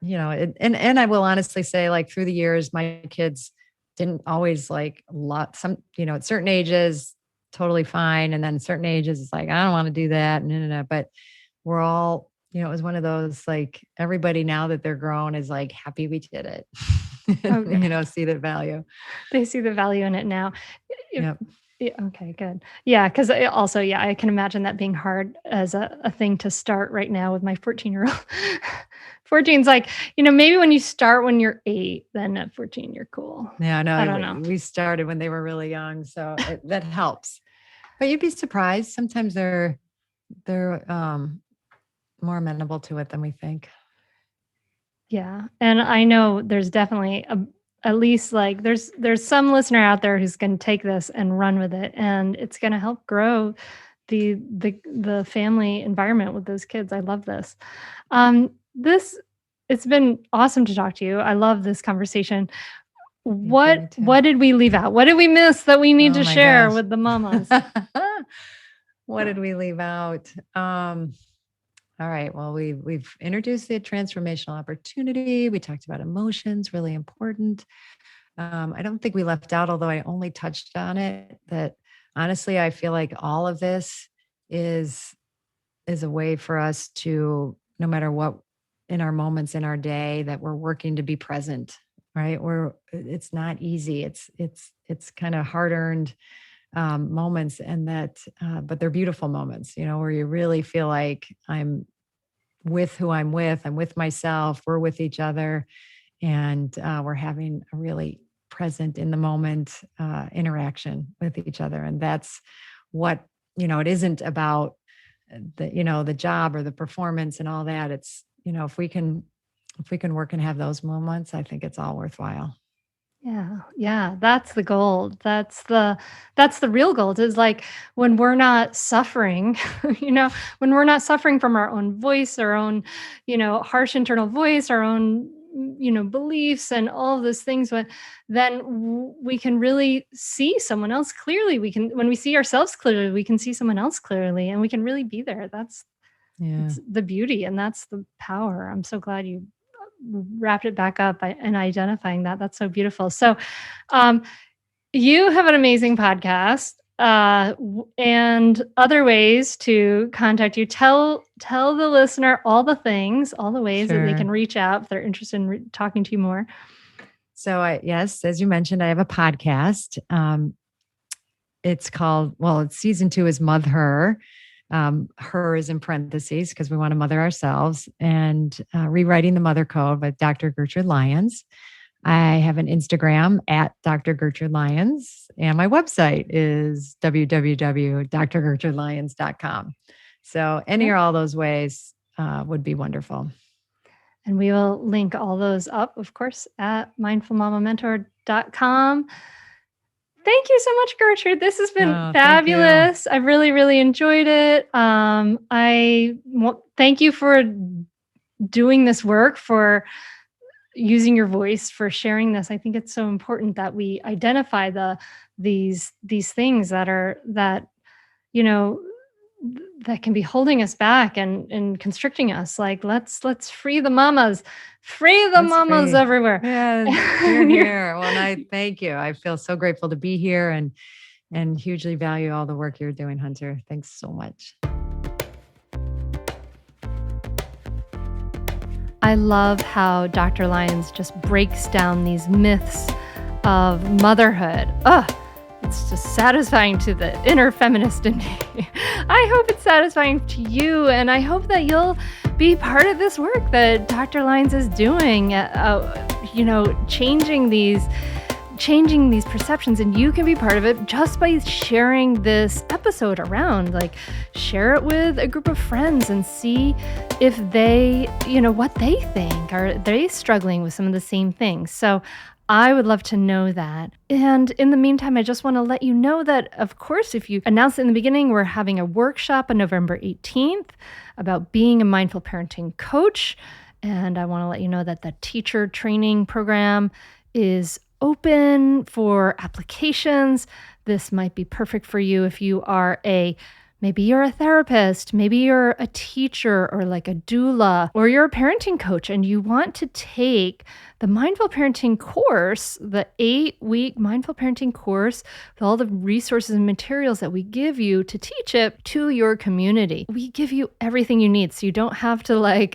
and I will honestly say, like, through the years, my kids didn't always some, at certain ages, totally fine. And then certain ages, it's like, I don't want to do that. But we're all, it was one of those, like, everybody now that they're grown is like happy we did it. Okay. See the value. They see the value in it now. Yep. Yeah, okay, good. Yeah, because also, I can imagine that being hard as a thing to start right now with my 14-year-old. 14's like, maybe when you start when you're 8, then at 14 you're cool. Yeah, no, I don't know. We started when they were really young, so that helps. But you'd be surprised. Sometimes they're more amenable to it than we think. Yeah, and I know there's definitely at least, like, there's some listener out there who's going to take this and run with it, and it's going to help grow the family environment with those kids. I love this. It's been awesome to talk to you. I love this conversation. What did we leave out? What did we miss that we need to share with the mamas? What did we leave out? All right. Well, we've introduced the transformational opportunity. We talked about emotions, really important. I don't think we left out, although I only touched on it, that honestly, I feel like all of this is a way for us to, no matter what in our moments in our day, that we're working to be present, right? It's not easy. It's kind of hard-earned moments, and that, but they're beautiful moments, where you really feel like I'm with who I'm with myself, we're with each other, and we're having a really present in the moment interaction with each other. And that's what, it isn't about the job or the performance and all that. It's, if we can work and have those moments, I think it's all worthwhile. Yeah. Yeah. That's the gold. That's the real gold is like when we're not suffering, when we're not suffering from our own voice, our own, harsh internal voice, our own, beliefs and all of those things, then we can really see someone else clearly. When we see ourselves clearly, we can see someone else clearly and we can really be there. Yeah. It's the beauty and that's the power. I'm so glad you wrapped it back up and identifying that. That's so beautiful. So, you have an amazing podcast, and other ways to contact you. Tell the listener all the ways that they can reach out if they're interested in talking to you more. So yes, as you mentioned, I have a podcast. It's called, season 2 is Mother. Her is in parentheses because we want to mother ourselves, and Rewriting the Mother Code with Dr. Gertrude Lyons. I have an Instagram at Dr. Gertrude Lyons, and my website is www.drgertrudelyons.com. So any or all those ways would be wonderful. And we will link all those up, of course, at mindfulmamamentor.com. Thank you so much, Gertrude. This has been fabulous. I've really, really enjoyed it. Thank you for doing this work, for using your voice, for sharing this. I think it's so important that we identify these things that can be holding us back and constricting us. Like let's free the mamas. Free the mamas everywhere. Yeah, you're here. Well, I thank you. I feel so grateful to be here and hugely value all the work you're doing, Hunter. Thanks so much. I love how Dr. Lyons just breaks down these myths of motherhood. It's just satisfying to the inner feminist in me. I hope it's satisfying to you, and I hope that you'll be part of this work that Dr. Lyons is doing, changing these perceptions, and you can be part of it just by sharing this episode around. Like, share it with a group of friends and see if they, what they think. Are they struggling with some of the same things? So I would love to know that. And in the meantime, I just want to let you know that, of course, if you announced it in the beginning, we're having a workshop on November 18th about being a mindful parenting coach. And I want to let you know that the teacher training program is open for applications. This might be perfect for you if you are maybe you're a therapist, maybe you're a teacher or like a doula, or you're a parenting coach and you want to take the mindful parenting course, the 8-week mindful parenting course with all the resources and materials that we give you to teach it to your community. We give you everything you need, so you don't have to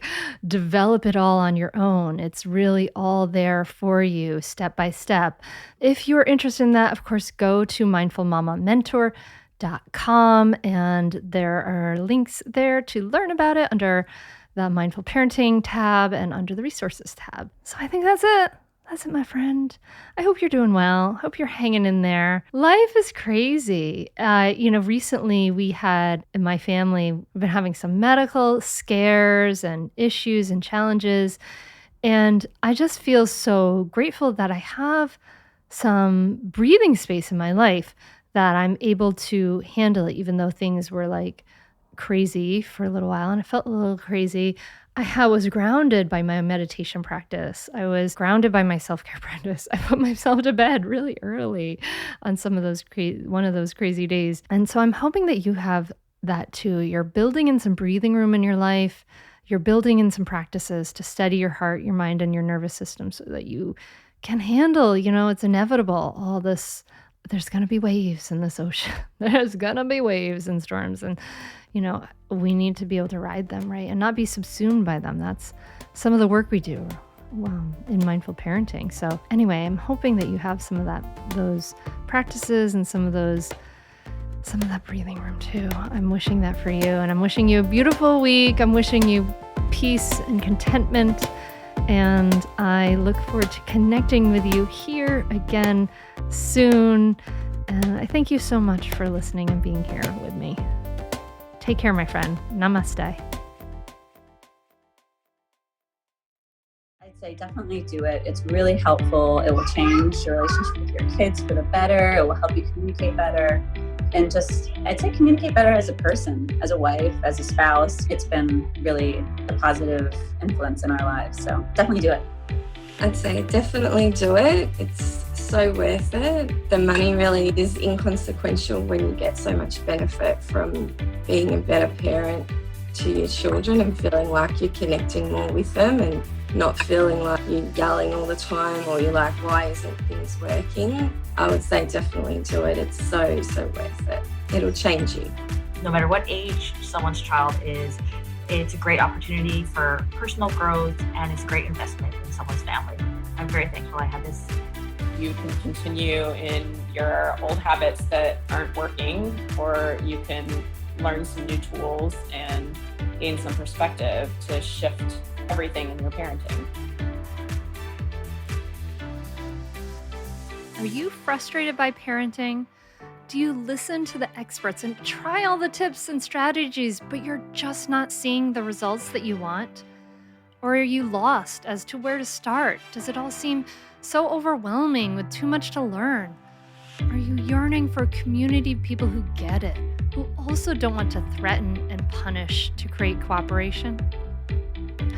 develop it all on your own. It's really all there for you step by step. If you're interested in that, of course, go to mindfulmamamentor.com, and there are links there to learn about it under the Mindful Parenting tab and under the Resources tab. So I think that's it. That's it, my friend. I hope you're doing well. Hope you're hanging in there. Life is crazy. Recently we had, in my family, we've been having some medical scares and issues and challenges. And I just feel so grateful that I have some breathing space in my life, that I'm able to handle it, even though things were crazy for a little while and I felt a little crazy. I was grounded by my meditation practice. I was grounded by my self-care practice. I put myself to bed really early on one of those crazy days. And so I'm hoping that you have that too. You're building in some breathing room in your life. You're building in some practices to steady your heart, your mind, and your nervous system so that you can handle, it's inevitable, all this. There's going to be waves in this ocean. There's going to be waves and storms. And, we need to be able to ride them, right? And not be subsumed by them. That's some of the work we do in mindful parenting. So anyway, I'm hoping that you have some of those practices and some of that breathing room too. I'm wishing that for you. And I'm wishing you a beautiful week. I'm wishing you peace and contentment. And I look forward to connecting with you here again soon. And I thank you so much for listening and being here with me. Take care, my friend. Namaste. I'd say definitely do it. It's really helpful. It will change your relationship with your kids for the better. It will help you communicate better. And just, I'd say communicate better as a person, as a wife, as a spouse. It's been really a positive influence in our lives. So definitely do it. I'd say definitely do it. It's so worth it. The money really is inconsequential when you get so much benefit from being a better parent to your children and feeling like you're connecting more with them and not feeling like you're yelling all the time or you're like, why isn't things working? I would say definitely do it. It's so worth it. It'll change you. No matter what age someone's child is, it's a great opportunity for personal growth and it's a great investment in someone's family. I'm very thankful I had this. You can continue in your old habits that aren't working, or you can learn some new tools and gain some perspective to shift everything in your parenting. Are you frustrated by parenting? Do you listen to the experts and try all the tips and strategies, but you're just not seeing the results that you want? Or are you lost as to where to start? Does it all seem so overwhelming with too much to learn? Are you yearning for a community of people who get it, who also don't want to threaten and punish to create cooperation?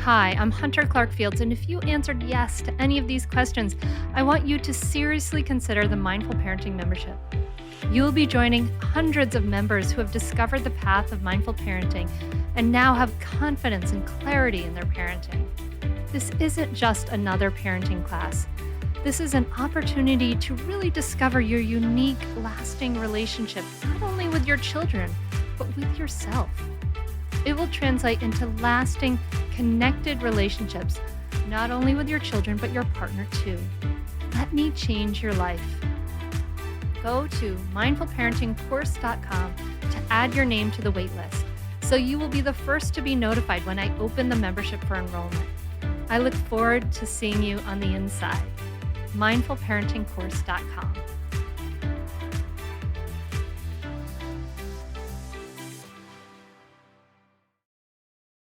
Hi, I'm Hunter Clark-Fields, and if you answered yes to any of these questions, I want you to seriously consider the Mindful Parenting membership. You'll be joining hundreds of members who have discovered the path of mindful parenting and now have confidence and clarity in their parenting. This isn't just another parenting class. This is an opportunity to really discover your unique, lasting relationship, not only with your children, but with yourself. It will translate into lasting, connected relationships, not only with your children, but your partner too. Let me change your life. Go to mindfulparentingcourse.com to add your name to the waitlist, so you will be the first to be notified when I open the membership for enrollment. I look forward to seeing you on the inside. mindfulparentingcourse.com.